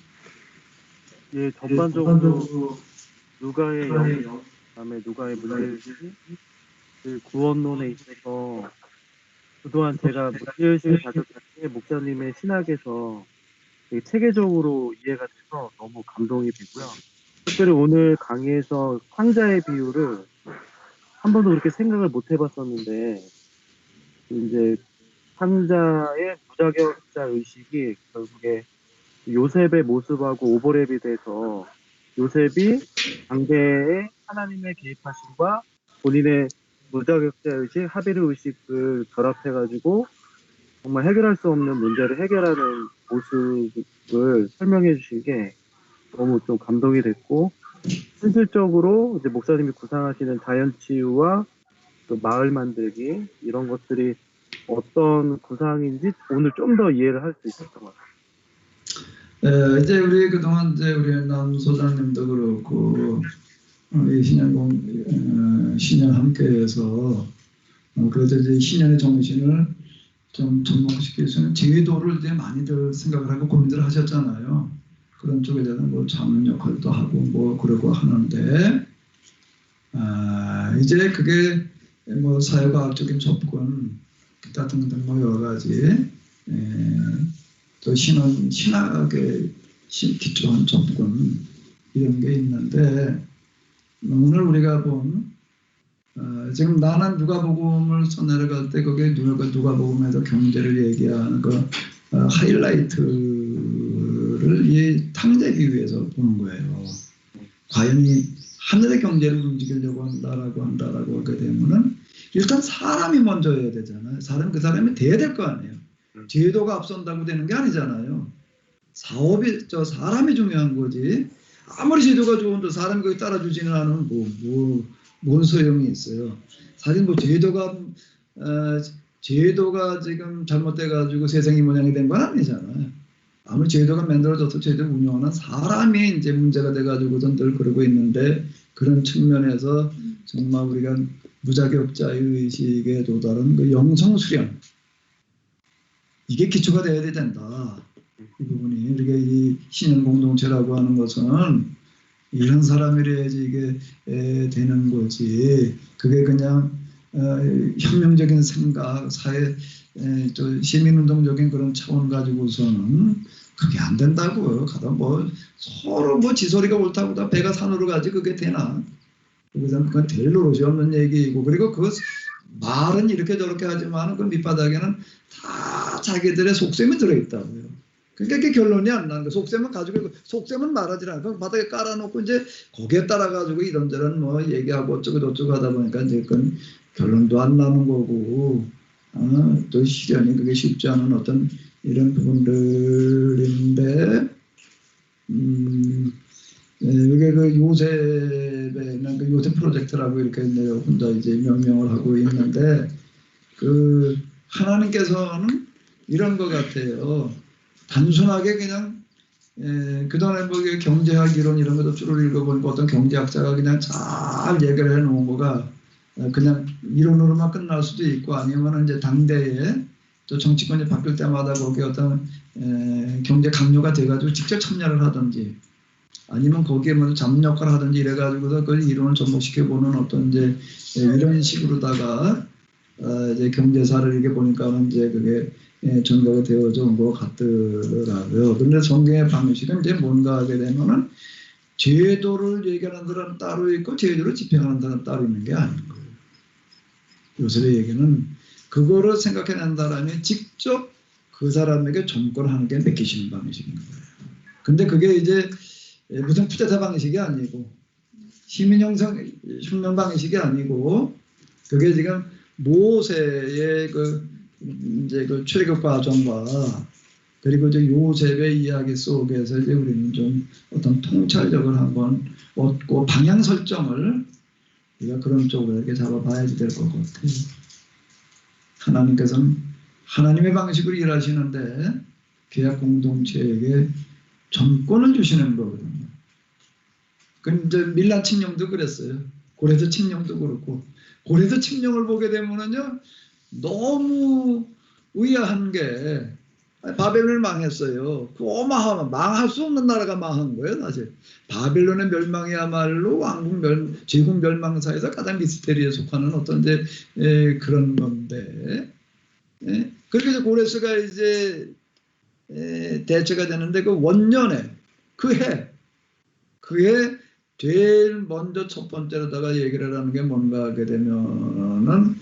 예, 전반적으로 누가의 영역, 그다음에 누가의 문제의식, 그 구원론에 있어서 그동안 제가 문제의식을 가졌을 때 목사님의 신학에서 되게 체계적으로 이해가 돼서 너무 감동이 되고요. 특별히 오늘 강의에서 상자의 비유를 한 번도 그렇게 생각을 못 해봤었는데 이제 상자의 무자격자 의식이 결국에 요셉의 모습하고 오버랩이 돼서 요셉이 당대의 하나님의 개입하심과 본인의 무자격자 의식, 하비르 의식을 결합해가지고 정말 해결할 수 없는 문제를 해결하는 모습을 설명해 주신 게 너무 좀 감동이 됐고, 현실적으로 이제 목사님이 구상하시는 자연치유와 또 마을 만들기 이런 것들이 어떤 구상인지 오늘 좀 더 이해를 할 수 있었던 것 같아요. 이제 우리 그동안 이제 우리 남 소장님도 그렇고 이 신년 함께해서 그래서 이제 신년의 정신을 좀 접목시킬 수 있는 제도를 이제 많이들 생각을 하고 고민들 하셨잖아요. 그런 쪽에 대한 뭐 자문 역할도 하고 뭐 그러고 하는데 이제 그게 뭐 사회과학적인 접근 기타 등등 뭐 여러 가지 또 신학의 기초한 접근 이런 게 있는데 오늘 우리가 본 지금 나는 누가복음을 써내려갈 때 그게 누가복음에서 경제를 얘기하는 그 하이라이트를 이 탕제 비유에서 보는 거예요. 과연 이 하늘의 경제를 움직이려고 한다라고 하게 되면은 일단 사람이 먼저 해야 되잖아요. 그 사람이 돼야 될 거 아니에요. 제도가 앞선다고 되는 게 아니잖아요. 사람이 중요한 거지. 아무리 제도가 좋은데 사람이 거기 따라주지는 않으면 뭔 소용이 있어요. 사실 뭐 제도가 지금 잘못돼가지고 세상이 모양이 된 건 아니잖아요. 아무리 제도가 만들어져서 제도 운영하는 사람이 이제 문제가 돼가지고선 늘 그러고 있는데 그런 측면에서 정말 우리가 무자격자의 의식에 도달한 그 영성 수련 이게 기초가 돼야 된다. 이 부분이 우리가 이 신년 공동체라고 하는 것은 이런 사람이래야지 이게 되는 거지. 그게 그냥 혁명적인 생각, 사회 시민운동적인 그런 차원 가지고서는 그게 안 된다고요. 가다 뭐 서로 뭐 지소리가 옳다고 다 배가 산으로 가지 그게 되나? 그건 될 노릇이 없는 얘기이고, 그리고 그 말은 이렇게 저렇게 하지만 그 밑바닥에는 다 자기들의 속셈이 들어있다고요. 그러니까 이게 결론이 안 나는 거예요. 속셈은 가지고, 속셈은 말하지 않고 바닥에 깔아놓고 이제 거기에 따라가지고 이런저런 뭐 얘기하고 어쩌고 저쩌고 하다 보니까 이제 그건 결론도 안 나는 거고, 또 실현이 그게 쉽지 않은 어떤 이런 부분들인데, 이게 그 요셉의 그 요셉 프로젝트라고 이렇게 내가 혼자 이제 명명을 하고 있는데, 그 하나님께서는 이런 것 같아요. 단순하게 그냥 그동안에 뭐 경제학 이론 이런 것도 쭉 읽어보니까 어떤 경제학자가 그냥 잘 얘기를 해놓은 거가 그냥 이론으로만 끝날 수도 있고, 아니면 이제 당대에 또 정치권이 바뀔 때마다 거기 어떤 경제 강요가 돼가지고 직접 참여를 하든지, 아니면 거기에 뭐 잡역을 하든지 이래가지고서 그 이론을 접목시켜보는 어떤 이제 이런 식으로다가 이제 경제사를 이렇게 보니까는 이제 그게 전가가 되어져 온 것 같더라고요. 그런데 성경의 방식은 이제 뭔가 하게 되면은 제도를 얘기하는 사람 따로 있고 제도를 집행하는 사람 따로 있는 게 아닌 거예요. 요셉의 얘기는 그거를 생각해낸 사람이 직접 그 사람에게 정권하는 게 맡기시는 방식인 거예요. 근데 그게 이제 무슨 쿠데타 방식이 아니고 시민형성 혁명 방식이 아니고, 그게 지금 모세의 이제 그 출애굽 과정과 그리고 이제 요셉의 이야기 속에서 이제 우리는 좀 어떤 통찰력을 한번 얻고 방향 설정을 우리가 그런 쪽으로 이렇게 잡아봐야지 될 것 같아요. 하나님께서는 하나님의 방식으로 일하시는데 계약 공동체에게 정권을 주시는 거거든요. 그 이제 밀란 칙령도 그랬어요. 고레스 칙령도 그렇고, 고레스 칙령을 보게 되면은요 너무 의아한 게 바벨론이 망했어요. 그 어마어마한 망할 수 없는 나라가 망한 거예요. 사실 바벨론의 멸망이야말로 왕국 제국 멸망사에서 가장 미스테리에 속하는 어떤 이제 그런 건데, 그렇게 이제 고레스가 이제 대처가 되는데, 그 원년에 그해 제일 먼저 첫 번째로다가 얘기를 하는 게 뭔가 하게 되면은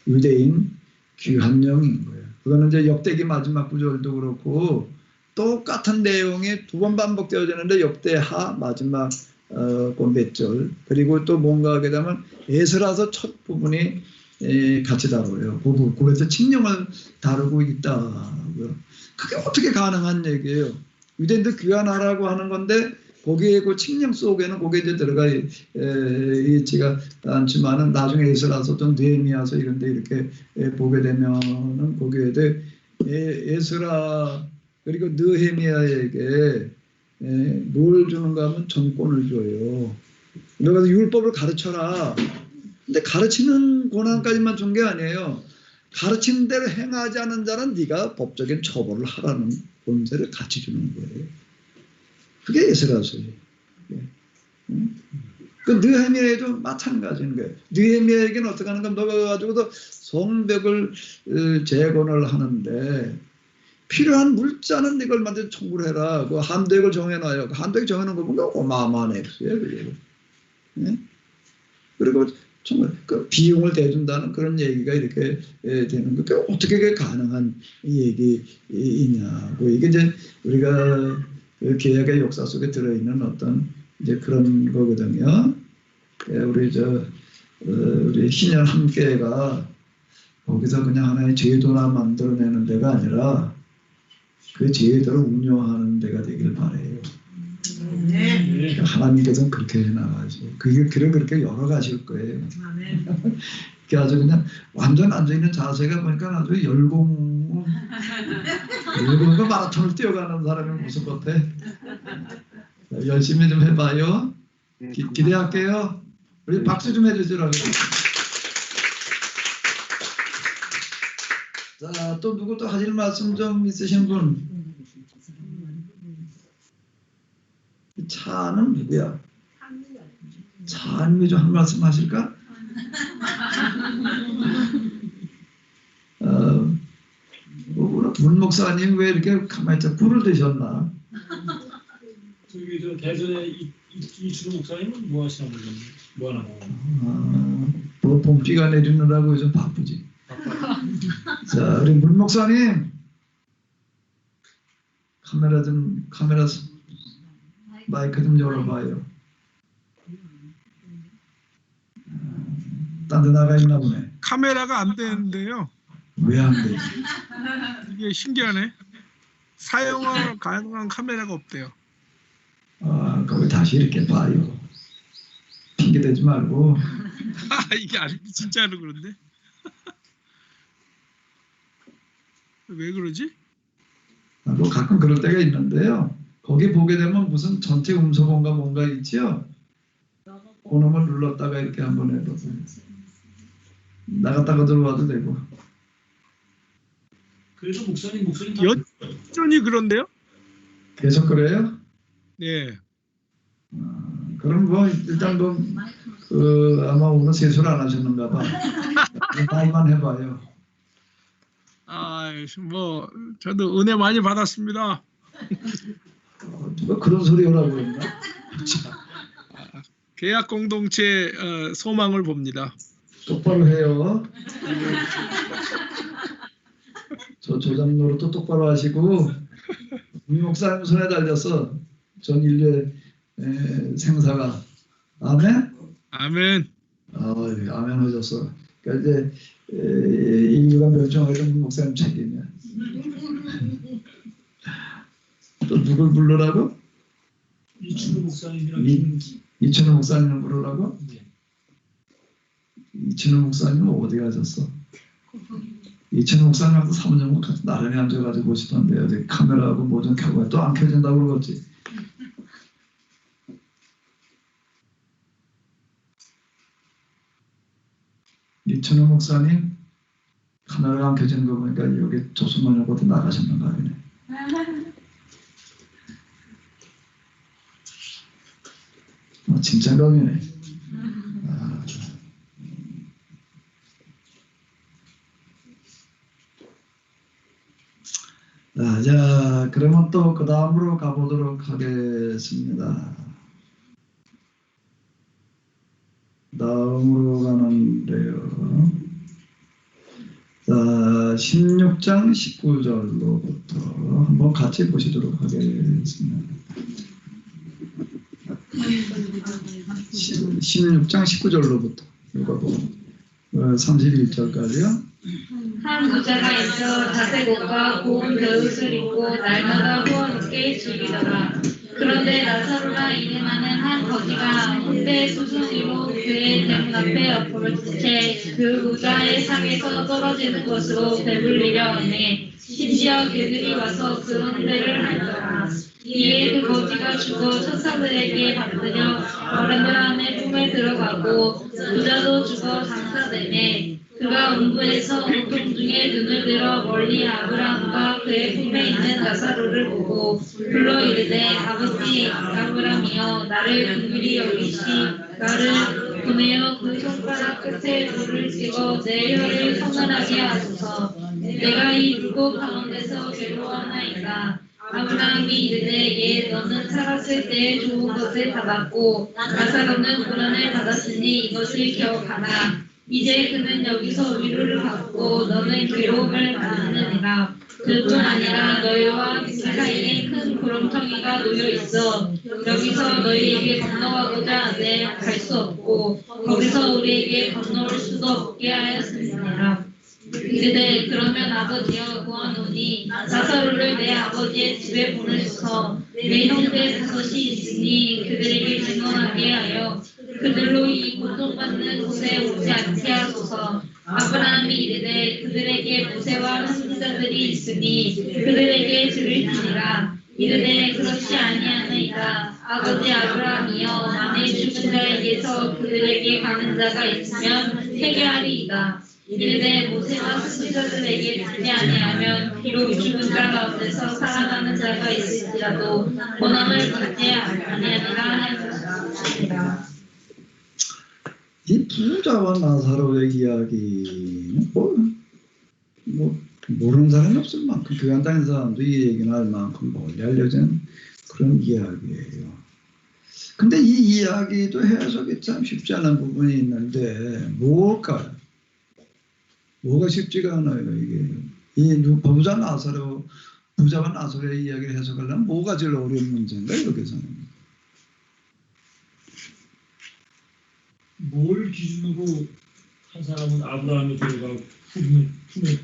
유대인 귀환령인 거예요. 그거는 이제 역대기 마지막 구절도 그렇고 똑같은 내용이 두 번 반복되어지는데 역대하 마지막 몇 절, 그리고 또 뭔가 하게 되면 에스라서 첫 부분이 같이 다뤄요. 그래서 칙령을 다루고 있다고요. 그게 어떻게 가능한 얘기예요? 유대인들 귀환하라고 하는 건데 거기에 그 칙령 속에는 거기에 이제 들어가 있지가 않지만은 나중에 에스라서 또 느헤미야서 이런 데 이렇게 보게 되면은 거기에 에스라 그리고 느헤미야에게 뭘 주는가 하면 정권을 줘요. 그래서 율법을 가르쳐라. 근데 가르치는 권한까지만 준 게 아니에요. 가르치는 대로 행하지 않는 자는 네가 법적인 처벌을 하라는 권세를 같이 주는 거예요. 그게 에스라서예요. 그 느헤미야에도 마찬가지인 거예요. 느헤미야에게는 어떻게 하는가, 너가 가지고도 성벽을 재건을 하는데 필요한 물자는 이걸 만들어 청구를 해라. 그 한도액을 정해놔요. 그 한도액 정해놓은 거 보면 어마어마한 액수예요. 그리고 정말 그 비용을 대준다는 그런 얘기가 이렇게 되는 거. 그게 어떻게 가능한 얘기이냐고. 이게 이제 우리가 그 계약의 역사 속에 들어있는 어떤 이제 그런 거거든요. 우리 신년 함께가 거기서 그냥 하나의 제도나 만들어내는 데가 아니라 그 제도를 운영하는 데가 되길 바래요. 네. 하나님께서는 그렇게 해나가죠. 그게 그렇게 열어가실 거예요. 그게 아주 그냥 완전 앉아있는 자세가 보니까 아주 열공 마라톤을 뛰어가는 사람의 모습 같아. 열심히 좀 해봐요. 기대할게요. 우리 박수 좀 해주시라고요. 자, 또 누구 또 하실 말씀 좀 있으신 분? 차는 누구야? 차은미 좀 한 말씀 하실까? 물론 문 목사님 왜 이렇게 가만히 있자 꿀을 드셨나? 저기 저 대전에 이춘호 목사님은 뭐 하시나 모르겠네. 뭐 하나 봐. 뭐 봄비가 내리느라고 요즘 바쁘지. 자, 우리 문 목사님 카메라 마이크 좀 열어봐요. 딴 데 나가 있나 보네. 카메라가 안 되는데요. 왜 안 되지? 이게 신기하네. 사용 가능한 카메라가 없대요. 거기 다시 이렇게 봐요. 핑계 대지 말고. 이게 진짜로 그런데? 왜 그러지? 뭐 가끔 그럴 때가 있는데요. 거기 보게 되면 무슨 전체 음소거인가 뭔가 있죠? 그놈을 눌렀다가 이렇게 한번 해보세요. 나갔다가 들어와도 되고. 그래서 목사님 다 여전히 그런데요? 계속 그래요? 네. 그럼 뭐 일단 아마 오늘 세수를 안 하셨는가 봐. 말만 해봐요. 뭐 저도 은혜 많이 받았습니다. 누가 그런 소리 하라고 그랬나? 계약 공동체 소망을 봅니다. 똑바로 해요. 저 조장노릇도 똑바로 하시고 이 목사님 손에 달렸어. 전 인류의 생사가. 아멘? 아멘. 아멘 하셨어. 그러니까 이제 인류가 멸종하는 목사님 책임이야. 또 누굴 부르라고? 이춘호 목사님이랑 이춘호 목사님을 부르라고? 네. 이춘호 목사님은 어디 가셨어? 이춘호 목사님하고 사모님은 같이 나란히 앉아가지고 보시던데 어디 카메라하고 뭐 좀 켜고 또 안 켜진다고 그러겠지. 이춘호 목사님 카메라가 안 켜지는 거 보니까 여기 조선만요부터 나가셨는가 보네. 진짜감이네. 자, 그러면 또 그 다음으로 가보도록 하겠습니다. 다음으로 가는데요. 자, 16장 19절로부터 한번 같이 보시도록 하겠습니다. 16장 19절로부터 읽어보고 31절까지요. 한 부자가 있어 자색 옷과 고운 베옷을 입고 날마다 후원께 즐기더라. 그런데 나사로라 이름하는 한 거지가 홍대 수순이로 그의 대문 앞에 엎어진 채 그 부자의 상에서 떨어지는 것으로 배불리려 하네. 심지어 그들이 와서 그 홍대를 핥더라. 이에 그 거지가 죽어 천사들에게 받들여 어른들의 품에 들어가고 부자도 죽어 장사되네. 그가 음부에서 고통 중에 눈을 들어 멀리 아브라함과 그의 품에 있는 나사로를 보고 불러 이르되 아버지 아브라함이여 나를 긍휼히 여기시 나를 보내어 그 손가락 끝에 불을 찍어 내 혀를 성난하게 하소서. 내가 이 불꽃 가운데서 괴로워하나이다. 아브라함이 이르되 예 너는 살았을 때에 좋은 것을 받았고 나사로는 고난을 받았으니 이것을 기억하라. 이제 그는 여기서 위로를 받고 너는 괴로움을 받느니라. 그뿐 아니라 너희와 그 사이에 큰 구렁텅이가 놓여 있어. 여기서 너희에게 건너가고자 하되 갈 수 없고 거기서 우리에게 건너올 수도 없게 하였습니다. 이르되 그러면 아버지여 구하노니 나사로를 내 아버지의 집에 보내소서. 내 형제 5이 있으니 그들에게 증언하게 하여 그들로 이 고통받는 곳에 오지 않게 하소서. 아브라함이 이르되 그들에게 모세와 선지자들이 있으니 그들에게 들을지니라. 이르되 그렇지 아니하나이다. 아버지 아브라함이여 만일 죽은 자에게서 그들에게 가는 자가 있으면 회개하리이다. 이르되 모세와 선지자들에게 듣지 아니하면 비록 죽은 자 가운데서 살아나는 자가 있을지라도 권함을 받지 아니하리라 하였습니다. 이 부자와 나사로의 이야기는 모르는 사람이 없을 만큼 교회 안 다니는 사람도 이 얘기는 할 만큼 멀리 알려진 그런 이야기예요. 근데 이 이야기도 해석이 참 쉽지 않은 부분이 있는데 뭘까요? 뭐가 쉽지가 않아요. 이게 이 부자가 나사로의 이야기를 해석하려면 뭐가 제일 어려운 문제인가요? 여기서는 뭘 기준으로 한 사람은 아브라함이 들어가고 품에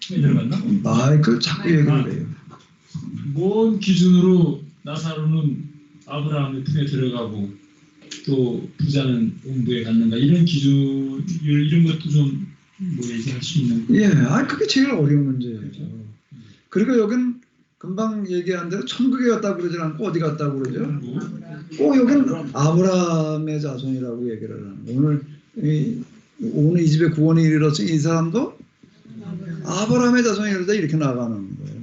들어갔나? 마이클 자꾸 얘기를 해요. 뭔 기준으로 나사로는 아브라함의 품에 들어가고 또 부자는 옹부에 갔는가 이런 기준 이런 것도 좀 뭐 얘기할 수 있는 예, 그게 제일 어려운 문제예요. 그리고 여긴 금방 얘기한 대로 천국에 갔다 그러지 않고 어디 갔다 그러죠? 꼭 여기는 아브라함의 자손이라고 얘기를 하는 거예요. 오늘 이 집에 구원이 이르렀으니 이 사람도 아브라함의 자손이다 이렇게 나가는 거예요.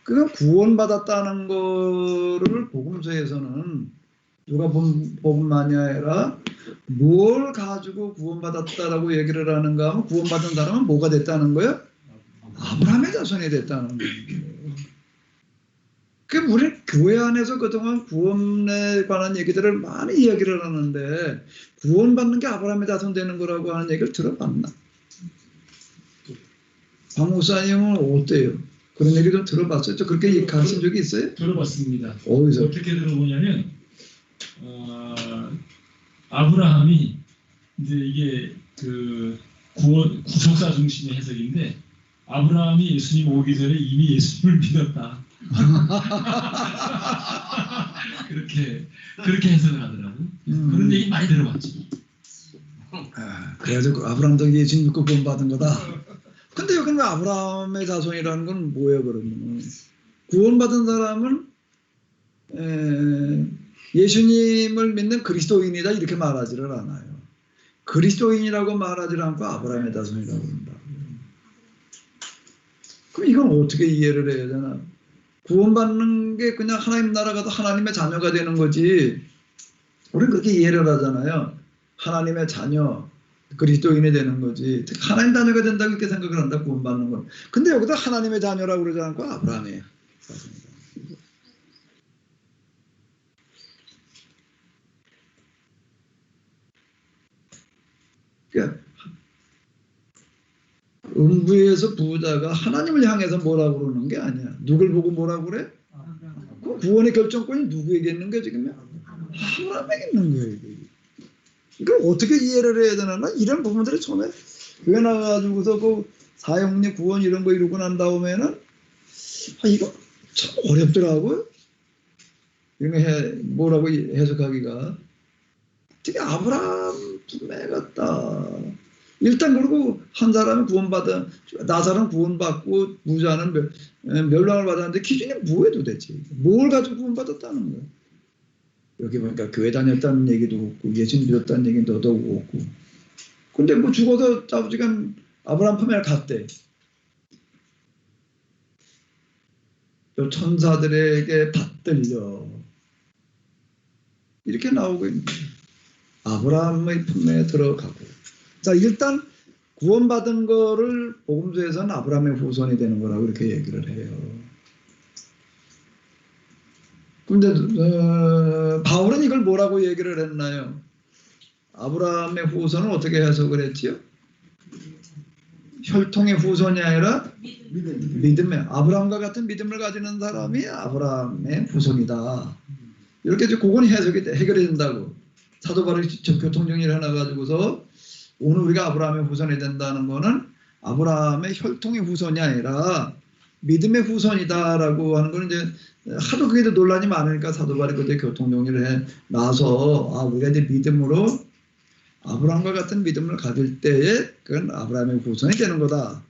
그건 구원받았다는 거를 복음서에서는 누가 복음만이 아니라 뭘 가지고 구원받았다라고 얘기를 하는가 하면 구원받은 사람은 뭐가 됐다는 거예요? 아브라함의 자손이 됐다는 거예요. 우리 교회 안에서 그동안 구원에 관한 얘기들을 많이 이야기를 하는데 구원받는 게 아브라함의 자손 되는 거라고 하는 얘기를 들어봤나? 박 목사님은 어때요? 그런 얘기 좀 들어봤어요? 그렇게 가르친 적이 있어요? 들어봤습니다. 어디서? 어떻게 들어보냐면 아브라함이 이제 이게 그 구속사 중심의 해석인데 아브라함이 예수님 오기 전에 이미 예수님을 믿었다. 그렇게 해석을 하더라고. 그런 얘기 많이 들어봤죠. 그래가지고 아브라함도 예수님 믿고 구원받은 거다. 근데 여기는 아브라함의 자손이라는 건 뭐예요, 그러면? 구원받은 사람은 예수님을 믿는 그리스도인이다 이렇게 말하지를 않아요. 그리스도인이라고 말하지 않고 아브라함의 자손이라고 한다. 그럼 이건 어떻게 이해를 해야 되나? 구원받는 게 그냥 하나님 나라가 하나님의 자녀가 되는 거지. 우리는 그렇게 이해를 하잖아요. 하나님의 자녀, 그리스도인이 되는 거지. 하나님 자녀가 된다고 이렇게 생각을 한다, 구원받는 건. 근데 여기다 하나님의 자녀라고 그러지 않고 아브라함의 자손이다. 그러니까 음부에서 부자가 하나님을 향해서 뭐라고 그러는 게 아니야. 누굴 보고 뭐라고 그래? 그 구원의 결정권이 누구에게 있는 거야 지금요? 아브라함에게 있는 거예요. 이걸 어떻게 이해를 해야 되나? 이런 부분들이 처음에 교회 나가가지고서 그 사형리 구원 이런 거 이루고 난 다음에는 이거 참 어렵더라고요. 이런 거 뭐라고 해석하기가. 되게 아브라함 품에 갔다. 일단 그리고 한 사람은 구원받은 나사로는 구원받고 부자는 멸망을 받았는데 기준이 뭐예요 도대체? 뭘 가지고 구원받았다는 거야? 여기 보니까 교회 다녔다는 얘기도 없고 예수님 믿었다는 얘기도 없고 근데 뭐 죽어서 아버지가 아브라함 품에 갔대. 천사들에게 받들려 이렇게 나오고 있는 거예요. 아브라함의 품에 들어가고. 자, 일단 구원받은 거를 복음서에서는 아브라함의 후손이 되는 거라고 이렇게 얘기를 해요. 근데 바울은 이걸 뭐라고 얘기를 했나요? 아브라함의 후손은 어떻게 해석을 했지요? 혈통의 후손이 아니라 믿음의 아브라함과 같은 믿음을 가지는 사람이 아브라함의 후손이다. 이렇게 이제 그건 해석이 해결이 된다고. 사도 바울이 교통정리를 해놔가지고서 오늘 우리가 아브라함의 후손이 된다는 거는 아브라함의 혈통의 후손이 아니라 믿음의 후손이다라고 하는 거는 이제 하도 그게 논란이 많으니까 사도 바울이 그때 교통정리를 해 나서 우리가 이제 믿음으로 아브라함과 같은 믿음을 가질 때에 그건 아브라함의 후손이 되는 거다.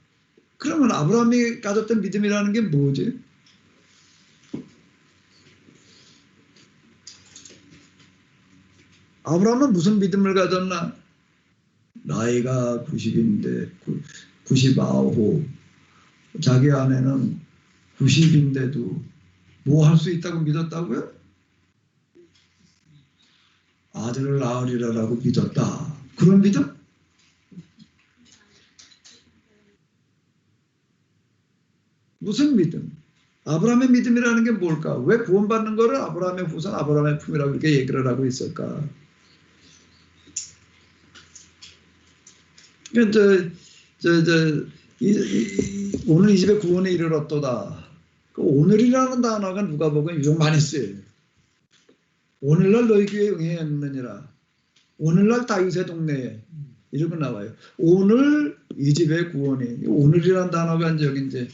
그러면 아브라함이 가졌던 믿음이라는 게 뭐지? 아브라함은 무슨 믿음을 가졌나? 나이가 90인데 99 자기 아내는 90인데도 뭐 할 수 있다고 믿었다고요? 아들을 낳으리라라고 믿었다. 그런 믿음? 무슨 믿음? 아브라함의 믿음이라는 게 뭘까? 왜 구원받는 거를 아브라함의 후손, 아브라함의 품이라고 이렇게 얘기를 하고 있을까? 그러니까 오늘 이 집에 구원에 이르렀도다. 그 오늘이라는 단어가 누가복음에 유독 많이 쓰여요. 오늘날 너희 교회에 응했느니라. 오늘날 다윗의 동네에 이렇게 나와요. 오늘 이 집의 구원이 오늘이라는 단어가 이제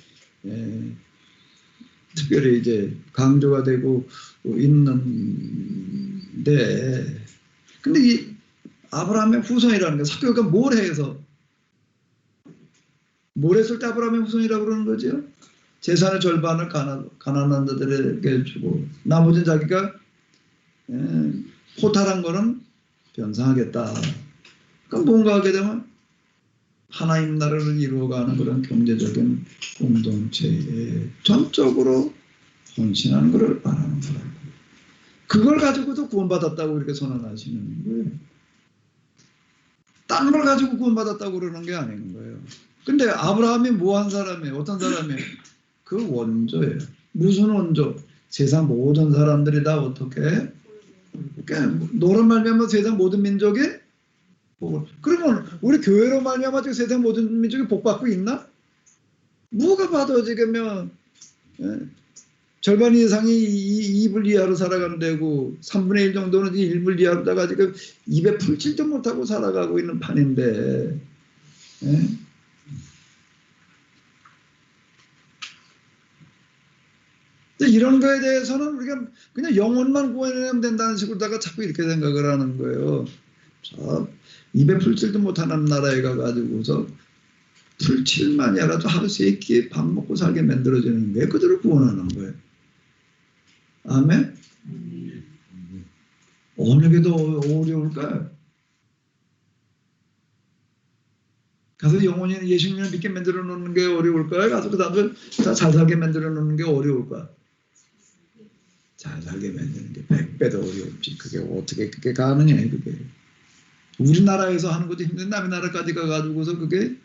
특별히 이제 강조가 되고 있는데, 근데 이 아브라함의 후손이라는 게 사교가 뭘 해서 뭘 했을 때 아브라함의 후손이라고 그러는 거죠? 재산의 절반을 가난한 자들에게 주고 나머지는 자기가 호탈한 거는 변상하겠다. 그럼 뭔가 하게 되면 하나님 나라를 이루어가는 그런 경제적인 공동체에 전적으로 헌신하는 것을 말하는 거라고. 그걸 가지고도 구원받았다고 이렇게 선언하시는 거예요. 딴 걸 가지고 구원받았다고 그러는 게 아닌 거예요. 근데 아브라함이 뭐 한 사람이에요? 어떤 사람이에요? 그 원조예요. 무슨 원조? 세상 모든 사람들이 다 어떻게? 그러니까 너로 말미암아 세상 모든 민족이 그러면 우리 교회로 말미암아 세상 모든 민족이 복받고 있나? 누가 봐도 지금요 절반 이상이 2불 이하로 살아가는 데고 3분의 1 정도는 1불 이하로다가 지금 입에 풀칠도 못하고 살아가고 있는 판인데, 이런 거에 대해서는 우리가 그냥 영혼만 구원하면 된다는 식으로다가 자꾸 이렇게 생각을 하는 거예요. 입에 풀칠도 못하는 나라에 가가지고서 풀칠만이라도 하루 3끼 밥 먹고 살게 만들어주는 게 그들을 구원하는 거예요. 아멘? 어느 게 더 어려울까요? 가서 영혼이 예수님을 믿게 만들어 놓는 게 어려울까요? 가서 그 다음에 다 잘 살게 만들어 놓는 게 어려울까? 잘 살게 만드는 게 100배도 어렵지. 그게 어떻게 그게 가능해? 그게 우리나라에서 하는 것도 힘든데 남의 나라까지 가가지고서 그게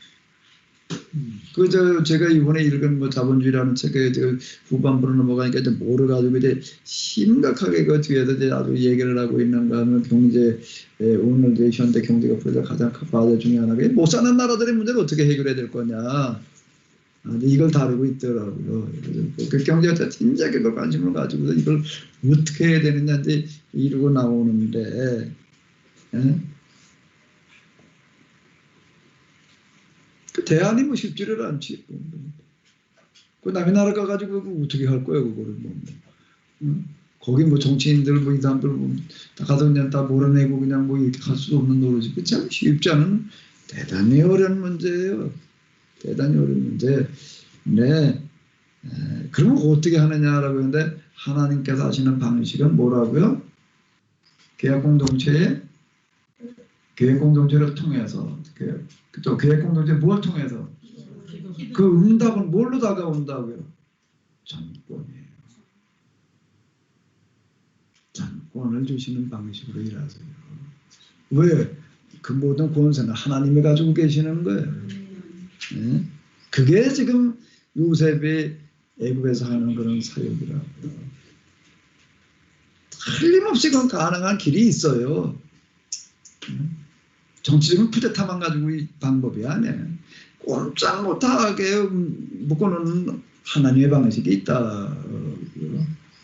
제가 이번에 읽은 자본주의라는 책에 후반부로 넘어가니까 이제 뭐를 가지고 이제 심각하게 그 뒤에서 이제 아주 얘기를 하고 있는가 하면 경제, 오늘 이제 현대 경제가 가장 큰 과제 중에 하나가 못 사는 나라들의 문제를 어떻게 해결해야 될 거냐. 이걸 다루고 있더라고요. 그 경제가 진짜 그걸 관심을 가지고 이걸 어떻게 해야 되느냐 이제 이루고 나오는데, 그 대안이 뭐 쉽지를 않지. 그 남의 나라 가가지고 어떻게 할 거야 그거를 거기 뭐 정치인들 뭐 이 사람들 다 가서 그냥 다 몰아내고 그냥 뭐 이렇게 할 수 없는 노릇이 그 참 쉽지 않은 대단히 어려운 문제예요. 대단히 어려운 문제. 네. 그러면 어떻게 하느냐라고 했는데 하나님께서 하시는 방식은 뭐라고요? 계약 공동체를 통해서 그죠? 계획 공동체 뭘 통해서? 그 응답은 뭘로 다가온다고요? 전권이에요. 전권을 주시는 방식으로 일하세요. 왜? 그 모든 권세는 하나님이 가지고 계시는 거예요. 네? 그게 지금 요셉이 애굽에서 하는 그런 사역이라고요. 틀림없이 그건 가능한 길이 있어요. 정치적인 푸대타만 가지고 이 방법이 아니에요. 꼼짝 못하게 묶어놓는 하나님의 방식이 있다.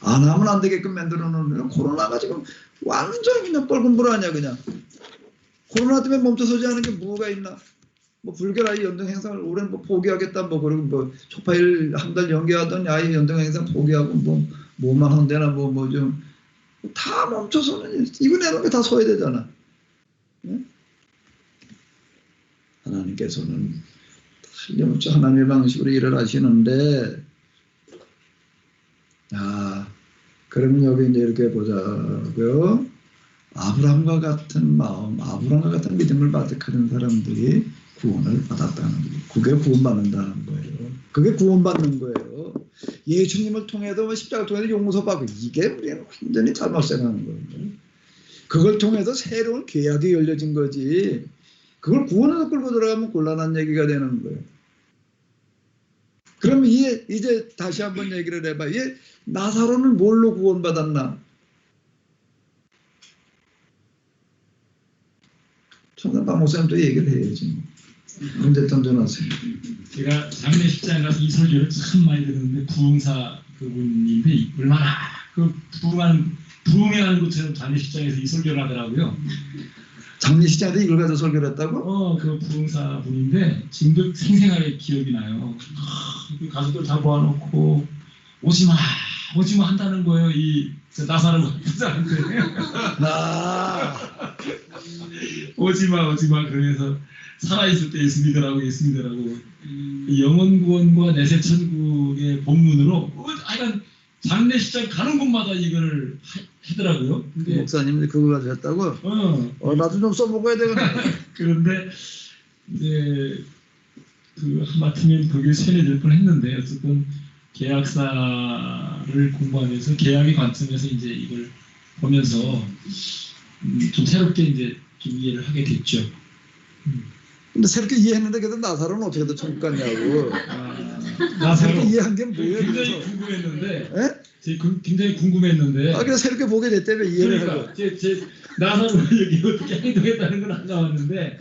안 하면 안 되게끔 만들어 놓는 코로나가 지금 완전히 그냥 뻘건불 아니야 그냥. 코로나 때문에 멈춰서지 않은 게 뭐가 있나? 뭐 불결아이 연등 행사를 올해 뭐 포기하겠다 뭐 그리고 뭐 초파일 한 달 연기하던 아이 연등 행사 포기하고 뭐만 한대나 뭐 좀 다 멈춰서는 이거 내놓은 게 다 소외되잖아. 네? 하나님께서는 틀림없이 하나님의 방식으로 일을 하시는데, 그러면 여기 이제 이렇게 보자고요. 아브라함과 같은 마음, 아브라함과 같은 믿음을 가득하는 사람들이 구원을 받았다는 거예요. 그게 구원받는다는 거예요. 그게 구원받는 거예요. 예수님을 통해서 십자가를 통해서 용서받고 이게 우리는 완전히 잘못 생각하는 거예요. 그걸 통해서 새로운 계약이 열려진 거지. 그걸 구원으로 끌고 들어가면 곤란한 얘기가 되는 거예요. 그럼 이제 다시 한번 얘기를 해봐. 얘 나사로는 뭘로 구원받았나? 천상박 목사님도 얘기를 해야지. 문제 던져놨어요. 제가 장례식장에 가서 이 설교를 참 많이 들었는데 부흥사 그분인데 얼마나 그 부흥회하는 것처럼 장례식장에서 이 설교를 하더라고요. 장례식장에서 이걸 가지고 설교를 했다고? 그 부흥사 분인데 지금도 생생하게 기억이 나요. 그 가족들 다 모아놓고 오지마 한다는 거예요. 저 나사로 부자한테 오지마 그러면서 살아있을 때 예수 믿으라고 이 영원 구원과 내세 천국의 본문으로 하여간 장례식장 가는 곳마다 이걸 하더라고요. 근데 목사님이 그걸 가지고 했다고? 나도 좀 써먹어야 되겠네. 그런데 이제 그 하마터면 거기에 세뇌될 뻔했는데 어쨌든 계약사를 공부하면서 계약의 관점에서 이제 이걸 보면서 좀 새롭게 이제 좀 이해를 하게 됐죠. 근데 새롭게 이해했는데 그래도 나사로는 어떻게 더 천국 갔냐고. 나사로 새롭게 이해한 게 뭐예요? 굉장히 그래서? 궁금했는데 에? 굉장히 궁금했는데 그래서 새롭게 보게 됐다며 이해를 그러니까 하고. 제 나사로 여기 어떻게 행동했다는 건 안 나왔는데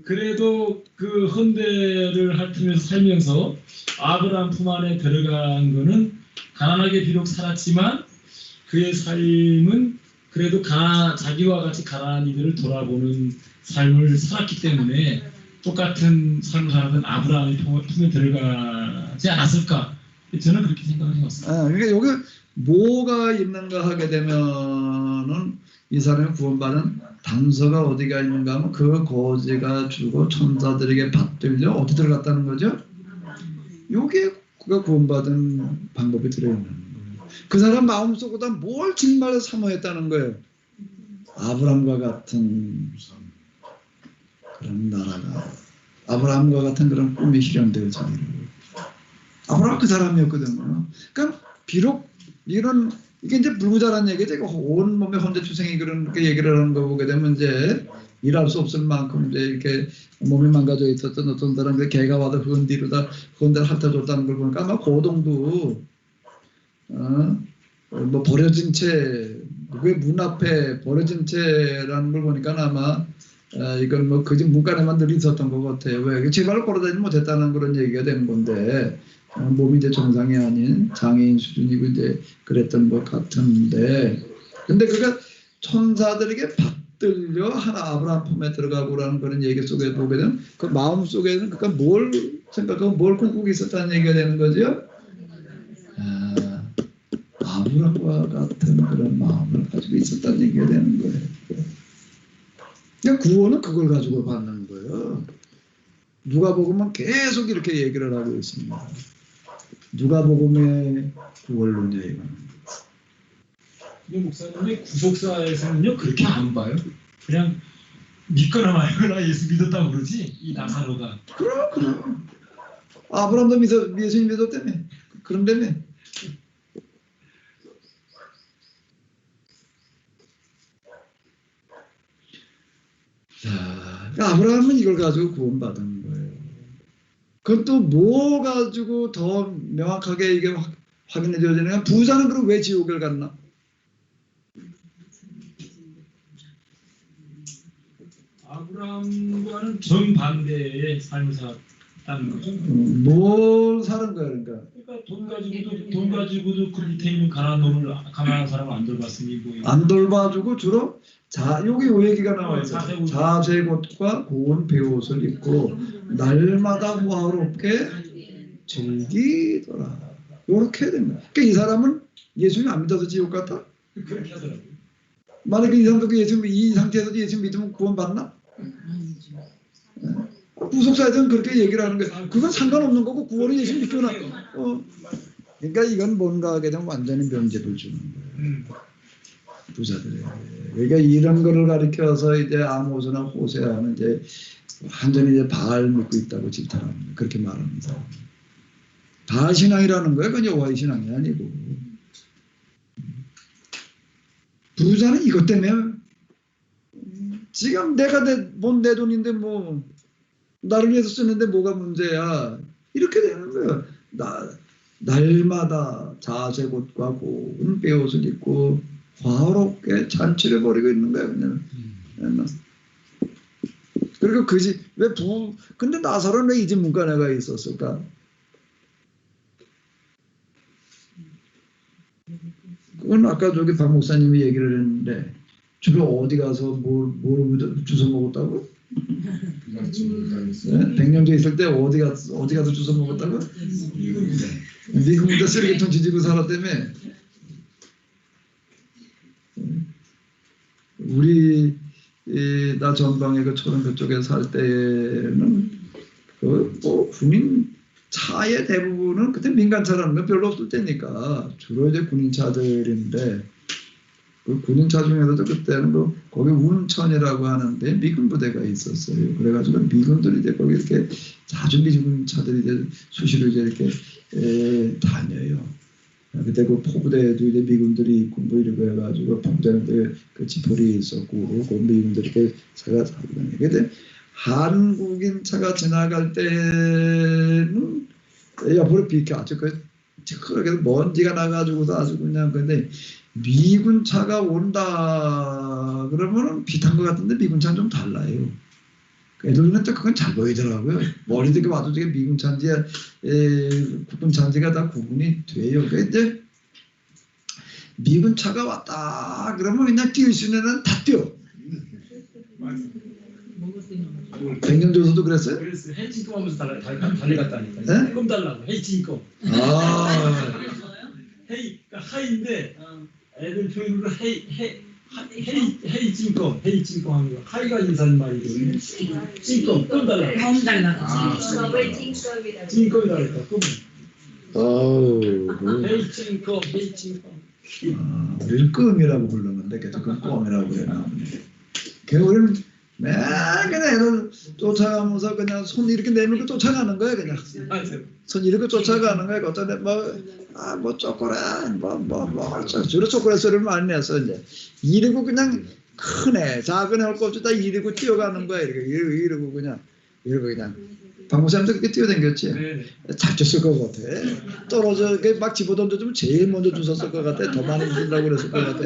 그래도 그 헌대를 핥으면서 살면서 아브라함 품 안에 들어간 거는 가난하게 비록 살았지만 그의 삶은 그래도 자기와 같이 가난한 이들을 돌아보는 삶을 살았기 때문에 똑같은 삶을 살았던 아브라함의 품에 들어가지 않았을까? 저는 그렇게 생각을 해봤습니다. 그러니까 여기 뭐가 있는가 하게 되면은 이 사람이 구원받은 단서가 어디가 있는가 하면 그 거지가 주고 천사들에게 받들려 어디 들어갔다는 거죠? 요게 그가 구원받은 방법이 들어있는 거예요. 그 사람 마음속보다 뭘 정말 사모했다는 거예요. 아브라함과 같은 그런 나라가, 아브라함과 같은 그런 꿈이 실현되어지는 거예요. 아브라함 그 사람이었거든요. 그러니까 비록 이게 이제 불구자란 얘기죠. 온몸에 혼재투생이 그렇게 얘기를 하는 거 보게 되면 이제 일할 수 없을 만큼 이제 이렇게 몸이 망가져 있었던 어떤 사람들 개가 와도 흔디로다 흔들 핥아줬다는 걸 보니까 아마 고동도 뭐 버려진 채, 왜 문 앞에 버려진 채라는 걸 보니까 아마 이건 뭐 그 집 문간에만 늘 있었던 것 같아요. 왜 제발 걸어다니지 못했다는 그런 얘기가 되는 건데 몸이 이제 정상이 아닌 장애인 수준이고 이제 그랬던 것 같은데, 근데 그가 천사들에게 받들려 하나 아브라함 품에 들어가고라는 그런 얘기 속에 보게 되면 그 마음 속에는 그가 뭘 생각하고 뭘 꿈꾸고 있었다는 얘기가 되는 거죠. 아브라함과 같은 그런 마음을 가지고 있었다는 얘기가 되는 거예요. 그러니까 구원은 그걸 가지고 받는 거예요. 누가복음은 계속 이렇게 얘기를 하고 있습니다. 누가복음의 구원론 얘기가. 근데 목사님의 구속사에서는요 그렇게 안 봐요. 그냥 믿거나 말거나 예수 믿었다고 그러지 이 나사로가. 그럼. 아브라함도 예수님 믿었다며. 그런다며. 자, 아브라함은 이걸 가지고 구원받은 거예요. 그건 또 뭐 가지고 더 명확하게 이게 확인해줘야 되냐? 부자는 그럼 왜 지옥을 갔나? 아브라함과는 정반대의 삶을 살았다는 거죠. 뭘 사는 거야, 그러니까? 그러니까 돈 가지고도 그 밑에 있는 가난한 사람을 안 돌봤으니 뭐 안 돌봐주고 주로 여기 요 얘기가 나와 있어요. 자색옷과 고운 베옷을 입고 날마다 호화롭게 즐기더라. 이렇게 됩니다. 그러니까 이 사람은 예수님 안 믿어서 지옥 갔다? 그렇게 하더라고요. 만약에 이 사람도 이 상태에서 예수 믿으면 구원받나? 구속사에서는 그렇게 얘기를 하는 거예요. 그건 상관없는 거고 구원은 예수 믿거나. 그러니까 이건 뭔가 하게 되면 완전히 면죄를 주는 거예요. 부자들에게. 그러니까 이런 거를 가리켜서 이제 아모스나 호세아는 이제 완전히 이제 바알 믿고 있다고 질타합니다. 그렇게 말합니다. 바알 신앙이라는 거예요. 그건 여호와의 신앙이 아니고. 부자는 이것 때문에 지금 내가 본 내 돈인데 뭐 나를 위해서 쓰는데 뭐가 문제야. 이렇게 되는 거예요. 날마다 자색 옷과 고운 베옷을 입고 화롭게 잔치를 벌이고 있는 거예요. 그냥. 그리고 근데 나사로는 왜 이 집 문간에가 있었을까? 그건 아까 저기 박 목사님이 얘기를 했는데 주로 어디 가서 뭘 주워 먹었다고? 네? 백령도에 있을 때 어디 가서 주워 먹었다고? 미국부터 쓰레기통 뒤지고 살았다며. 나 전방에 그 초등 그쪽에 살 때는 군인 차의 대부분은 그때 민간차라는 건 별로 없을 때니까 주로 이제 군인차들인데 그 군인차 중에서도 그때는 거기 운천이라고 하는데 미군 부대가 있었어요. 그래가지고 미군들이 이제 거기 이렇게 자주 미군 차들이 이제 수시로 이제 이렇게 다녀요. 그때 그 포부대에도 이제 미군들이 있고 뭐 이러고 해가지고 포부대는 그 지폴이 있었고 그 미군들이 이렇게 차가 타고 다녀요. 근데 한국인 차가 지나갈 때는 옆으로 비켜 아주 그렇게 먼지가 나가지고도 아주 그냥 근데 미군 차가 온다 그러면은 비탄 것 같은데 미군 차는 좀 달라요. 애들 눈에 또 그건 잘 보이더라고요. 머리도 이렇게 와도 저게 미군 차인지 국군 차인지가 다 구분이 돼요. 근데 미군 차가 왔다 그러면 그냥 뛸 수 있는 애는 다 뛰어. 백령도에서도 그랬어요? 그래서 헤이칭kom 하면서 달려갔다니까. 네? 껌 달라고 헤이칭kom. 그러니까 하이인데 애들 표현으로 헤이칭kom 하는 거. 하이가 인사는 말이고 칭kom 껌 달라고. 껌 달라고. 징겁을 징겁이라고. 칭kom이라 그랬다. 껌. 헤이칭kom. 우리는 껌이라고 부르는데 계속 그 껌이라고 그래요. 우리는 맨 그냥 애들 쫓아가면서 그냥 손 이렇게 내밀고 쫓아가는 거야 그냥. 손 이렇게 쫓아가는 거야. 어떤 애 뭐 쪼꼬라 주로 쪼꼬라 소리를 많이 내서 이제 이러고 그냥 큰 애 작은 애 할 거 없이 다 이러고 뛰어가는 거야. 이러고 그냥 방구사람도 그렇게 뛰어댕겼지. 잘 줬을 것 같아. 떨어져 막 집어던져주면 제일 먼저 주웠을 것 같아. 더 많이 준다고 그랬을 것 같아.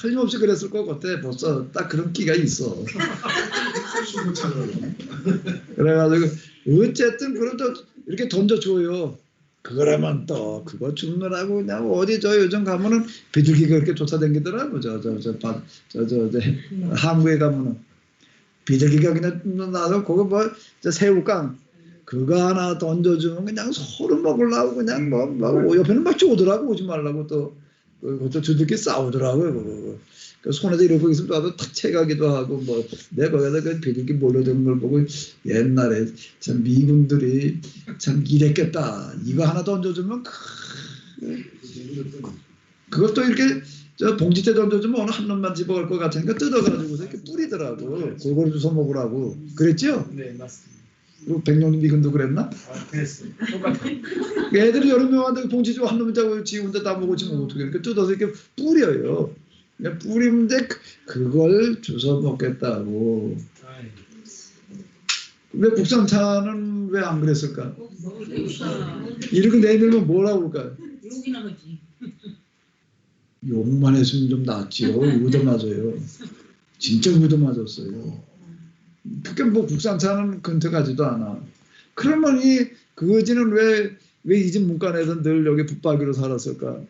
틀림없이 그랬을 것 같아. 벌써 딱 그런 끼가 있어. 그래가지고 어쨌든 그럼 또 이렇게 던져줘요. 그거라면 또 그거 죽느라고 그냥 어디 요즘 가면은 비둘기가 그렇게 쫓아다니더라고. 한국에 가면은 비둘기가 그냥 나도 거기 새우깡 그거 하나 던져주면 그냥 서로 먹으려고 그냥 옆에는 막 쪼더라고. 오지 말라고 또 그것도 저들끼리 싸우더라고요. 그 손에서 이러고 있으면 나도 탁 채가기도 하고 내가 거기서 그 비둘기 몰려드는 걸 보고 옛날에 참 미군들이 참 이랬겠다. 이거 하나 던져주면 그것도 이렇게 봉지째 던져주면 어느 한 놈만 집어갈 것 같으니까 뜯어가지고서 이렇게 뿌리더라고. 골고루 주워 먹으라고. 그랬죠? 네 맞습니다. 백령도 미군도 그랬나? 그랬어요. 똑같아요. 애들이 여러 명한테 봉지 좀 한 놈 짜고 지 혼자 다 먹었지 뭐 어떻게 이렇게 뜯어서 이렇게 뿌려요. 뿌리면 그걸 주워 먹겠다고. 왜 국산차는 왜 안 그랬을까? 이렇게 내밀면 뭐라고 그럴까? 욕이 나겠지. 욕만 했으면 좀 낫지요. 얻어맞아요. 진짜 얻어맞았어요. 그게 국산차는 근태가지도 않아. 그러면 이 거지는 왜 이 집 문간에서 늘 여기 붙박이로 살았을까?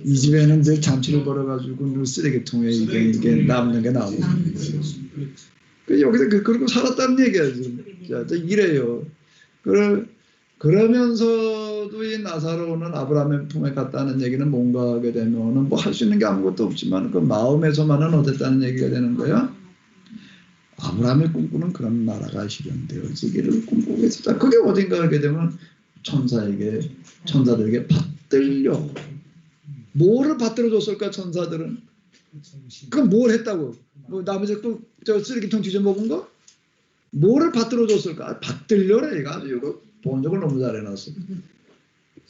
이 집에는 늘 잔치를 벌여가지고 늘 쓰레기통에 이게 남는 게 나오고. 여기서 그러고 살았다는 얘기야 지금. 이래요. 그러면서도 이 나사로는 아브라함의 품에 갔다는 얘기는 뭔가 하게 되면은 할 수 있는 게 아무것도 없지만 그 마음에서만은 어땠다는 얘기가 되는 거야. 아브라함의 꿈꾸는 그런 나라가 실현되어지기를 꿈꾸고 있었다. 그게 어딘가 하게 되면 천사들에게 받들려. 뭐를 받들어줬을까 천사들은? 그럼 뭘 했다고? 남에서 또 쓰레기통 뒤져 먹은 거? 뭐를 받들어줬을까? 받들려라 얘가 아주 이거 번역을 너무 잘해놨어.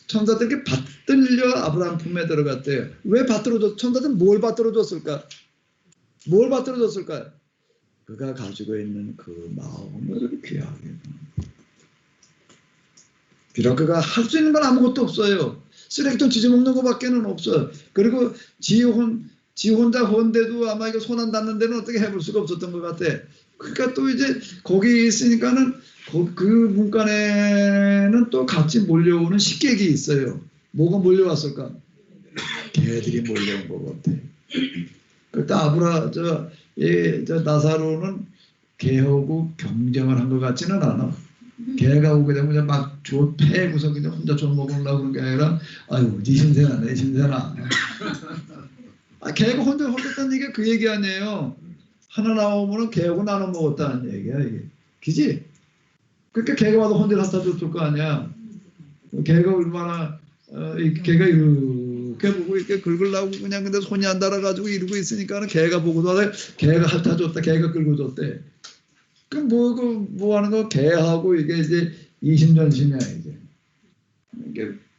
천사들에게 받들려 아브라함 품에 들어갔대요. 왜 받들어줬? 천사들은 뭘 받들어줬을까? 뭘 받들어줬을까? 그가 가지고 있는 그 마음을 귀하게. 비록 그가 할 수 있는 건 아무것도 없어요. 쓰레기통 지져먹는 것밖에는 없어요. 그리고 지 혼자 헌데도 아마 이거 손 안 닿는 데는 어떻게 해볼 수가 없었던 것 같아. 그러니까 또 이제 거기 있으니까는 그 문간에는 또 같이 몰려오는 식객이 있어요. 뭐가 몰려왔을까? 개들이 몰려온 것 같아. 그때 저 나사로는 개하고 경쟁을 한 것 같지는 않아. 개가 오게 되면 그냥 막 패고서 그냥 혼자 좀 먹으려고 그런 게 아니라, 아유, 네 신세나, 내 신세나. 개가 혼자 먹었다는 얘기가 그 얘기 아니에요. 하나 나오면은 개하고 나눠 먹었다는 얘기야, 이게. 그지? 그러니까 개가 와도 혼자 갖다 줬을 거 아니야. 개가 얼마나, 개가 이렇게 보고 이렇게 긁으려고 그냥 근데 손이 안 닿아가지고 이러고 있으니까 개가 보고도 개가 핥아 줬다, 개가 긁어 줬대. 그럼 뭐 하는 거? 개하고 이게 이제 이심전심이야, 이제.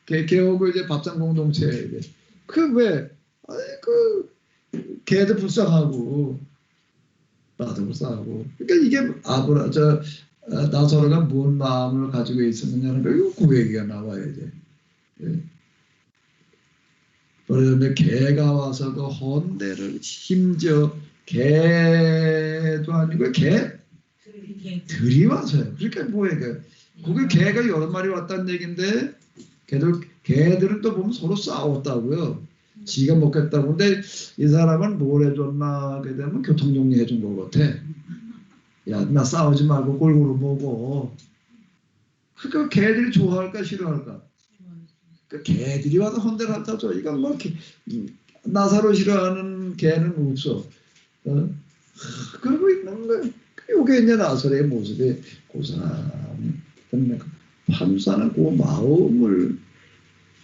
개하고 이제 밥상 공동체야, 이제. 개도 불쌍하고, 나도 불쌍하고. 그러니까 이게 나사로가 뭔 마음을 가지고 있었느냐는 거, 그 얘기가 나와야 돼. 그런데 개가 와서 그 헌대를 심지어 개도 아니고 들이 와서요. 그러니까 뭐예요? 그게 개가 여러 마리 왔다는 얘기인데 개들은 또 보면 서로 싸웠다고요. 지가 먹겠다고. 근데 이 사람은 뭘 해줬나 하게 되면 교통정리 해준 것 같아. 야, 나 싸우지 말고 골고루 먹어. 그러니까 개들이 좋아할까 싫어할까? 그 개들이 와서 헌대를 갖다 줘. 이건 뭐 나사로 싫어하는 개는 없어. 그러고 있는 거예요. 이게 이제 나사로의 모습이 그 사람이 판사는 그 마음을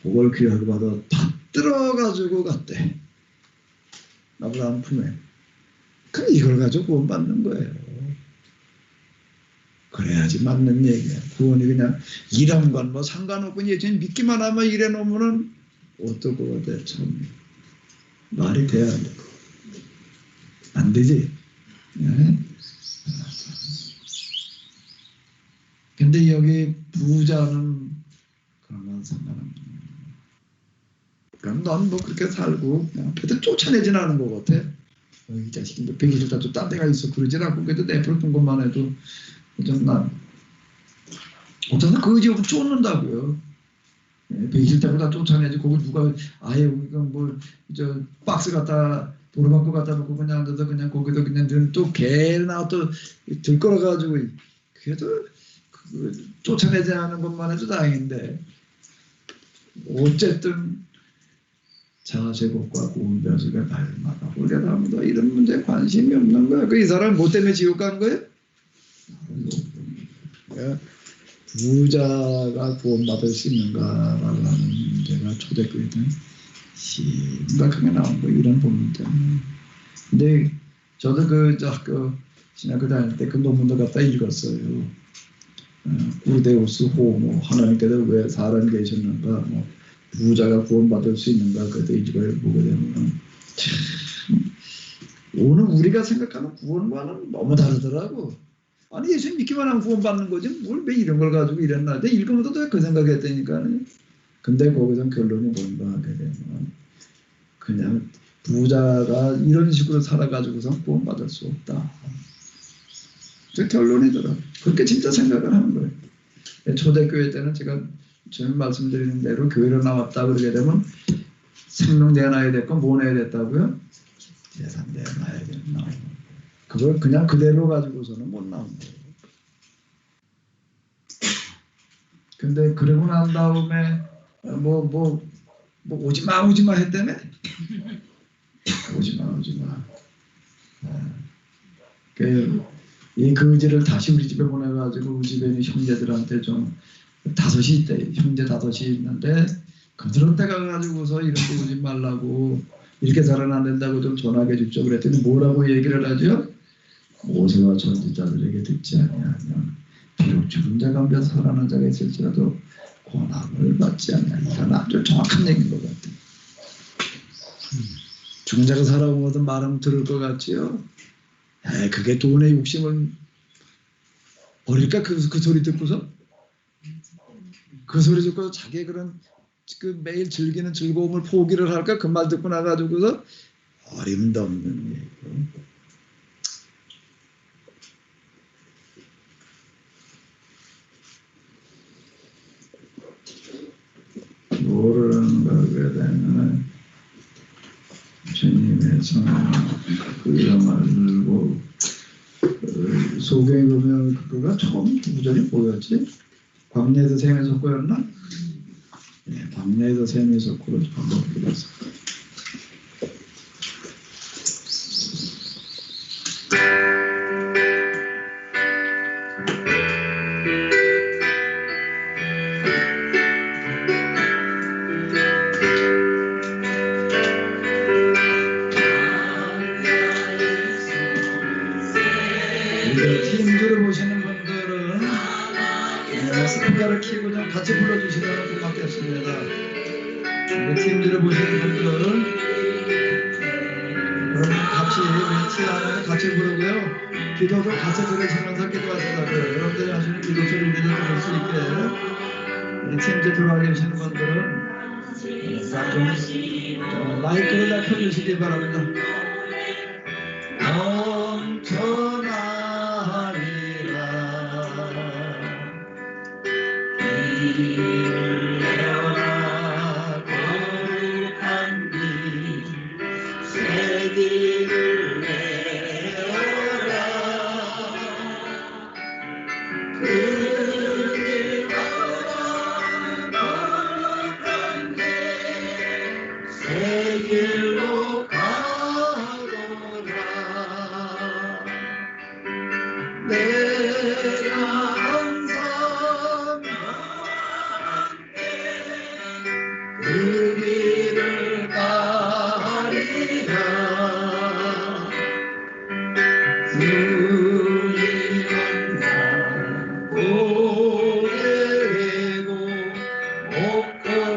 그걸 귀하게 받아 받들어가지고 갔대. 아브라함 품에. 그럼 이걸 가지고 구원받는 거예요. 그래야지 맞는 얘기야. 구원이 그냥 이런 건 뭐 상관없고 예전에 믿기만 하면 이래 놓으면은 어떨 것 같아. 참 말이 돼야 돼. 안 되지. 네? 근데 여기 부자는 그런 건 상관없는. 그럼 넌 뭐 그렇게 살고 그냥 그래도 쫓아내진 않은 것 같아. 이 자식이 뭐 120자도 딴 데가 있어 그러진 않고 그래도 내 앞으로 본 것만 해도 난 어쩌다 그 지역을 쫓는다고요. 120자도 다 쫓아내지. 거기 누가 아예 우리가 뭐 저 박스 갖다 보르막고 갖다 놓고 그냥 앉아서 그냥 거기도 그냥 또 개나 또 들끓어가지고 그래도 쫓아내지 않은 것만 해도 다행인데 어쨌든 자아제국과 고운벼슬의 발마다 올려다보다 이런 문제에 관심이 없는 거야. 이 사람 뭐 때문에 지옥 간 거예요? 부자가 구원받을 수 있는가라는 문제가 초대교회 때 심각하게 나온 거 이런 부분 때문에. 근데 저도 학교 신학교 다닐 때 그 논문도 갖다 읽었어요. 우데우스 호모 하나님께서 왜 사람이 계셨는가, 뭐 부자가 구원받을 수 있는가. 그때 이걸 보게 되면 참 오늘 우리가 생각하는 구원과는 너무 다르더라고. 아니 예수 믿기만 하면 구원받는 거지 뭘 왜 이런 걸 가지고 이랬나. 근데 읽으면서도 그 생각했다니까. 근데 거기서 결론이 뭔가 하게 되면 그냥 부자가 이런 식으로 살아가지고서 구원받을 수 없다. 그 결론이더라. 그렇게 진짜 생각을 하는 거예요. 초대교회 때는 제가 처음 말씀드리는 대로 교회로 나왔다 그러게 되면 생명 내놔야 됐고 뭐 내야 됐다고요? 재산 내놔야 됐나. 그걸 그냥 그대로 가지고서는 못 나온 거예요. 근데 그러고 난 다음에 뭐 오지마 했다며? 오지마. 이 거지를 다시 우리 집에 보내가지고 우리 집에 있는 형제들한테 좀 5이 있대. 형제 5이 있는데 그들은 때 가가지고서 이렇게 오지 말라고 이렇게 살아는 안 된다고 좀 전하게 해주죠. 그랬더니 뭐라고 얘기를 하죠? 모세와 전지자들에게 듣지 아니하면 비록 죽은 자 가운데 살아난 자가 있을지라도 고난을 받지 아니하리라. 이건 아주 정확한 얘기인 것 같아요. 죽은 자가 살아온 것은 말은 들을 것 같지요. 그게 돈의 욕심을 버릴까? 그 소리 듣고서 그 소리 듣고 자기 그런 그 매일 즐기는 즐거움을 포기를 할까? 그 말 듣고 나가지고서 어림없는 얘기고. 모르는 거에 대한 주님의 성령을 알고 소경에 보면 그거가 처음 구절이 뭐였지? 광야에서 샘이 솟고였나? 네, 광야에서 샘이 솟고로 반복해봤어. 팀들을 보시는 분들은 스피커를 켜고 좀 같이 불러주시면 고맙겠습니다. 팀들을 보시는 분들은 그럼 같이 외치하면서 같이 부르고요. 기도도 같이 들으시면서 기도하시라고요. 여러분들이 하시는 기도 소리 우리도 들을 수 있게 팀들 들어와 계시는 분들은 좀 마이크를 다 켜주시기 바랍니다. 이를 내어라 거룩한 길 새 길을 내어라 그 길 거룩한 길 새 길로 가거라 내가 항상 그 길을 가리라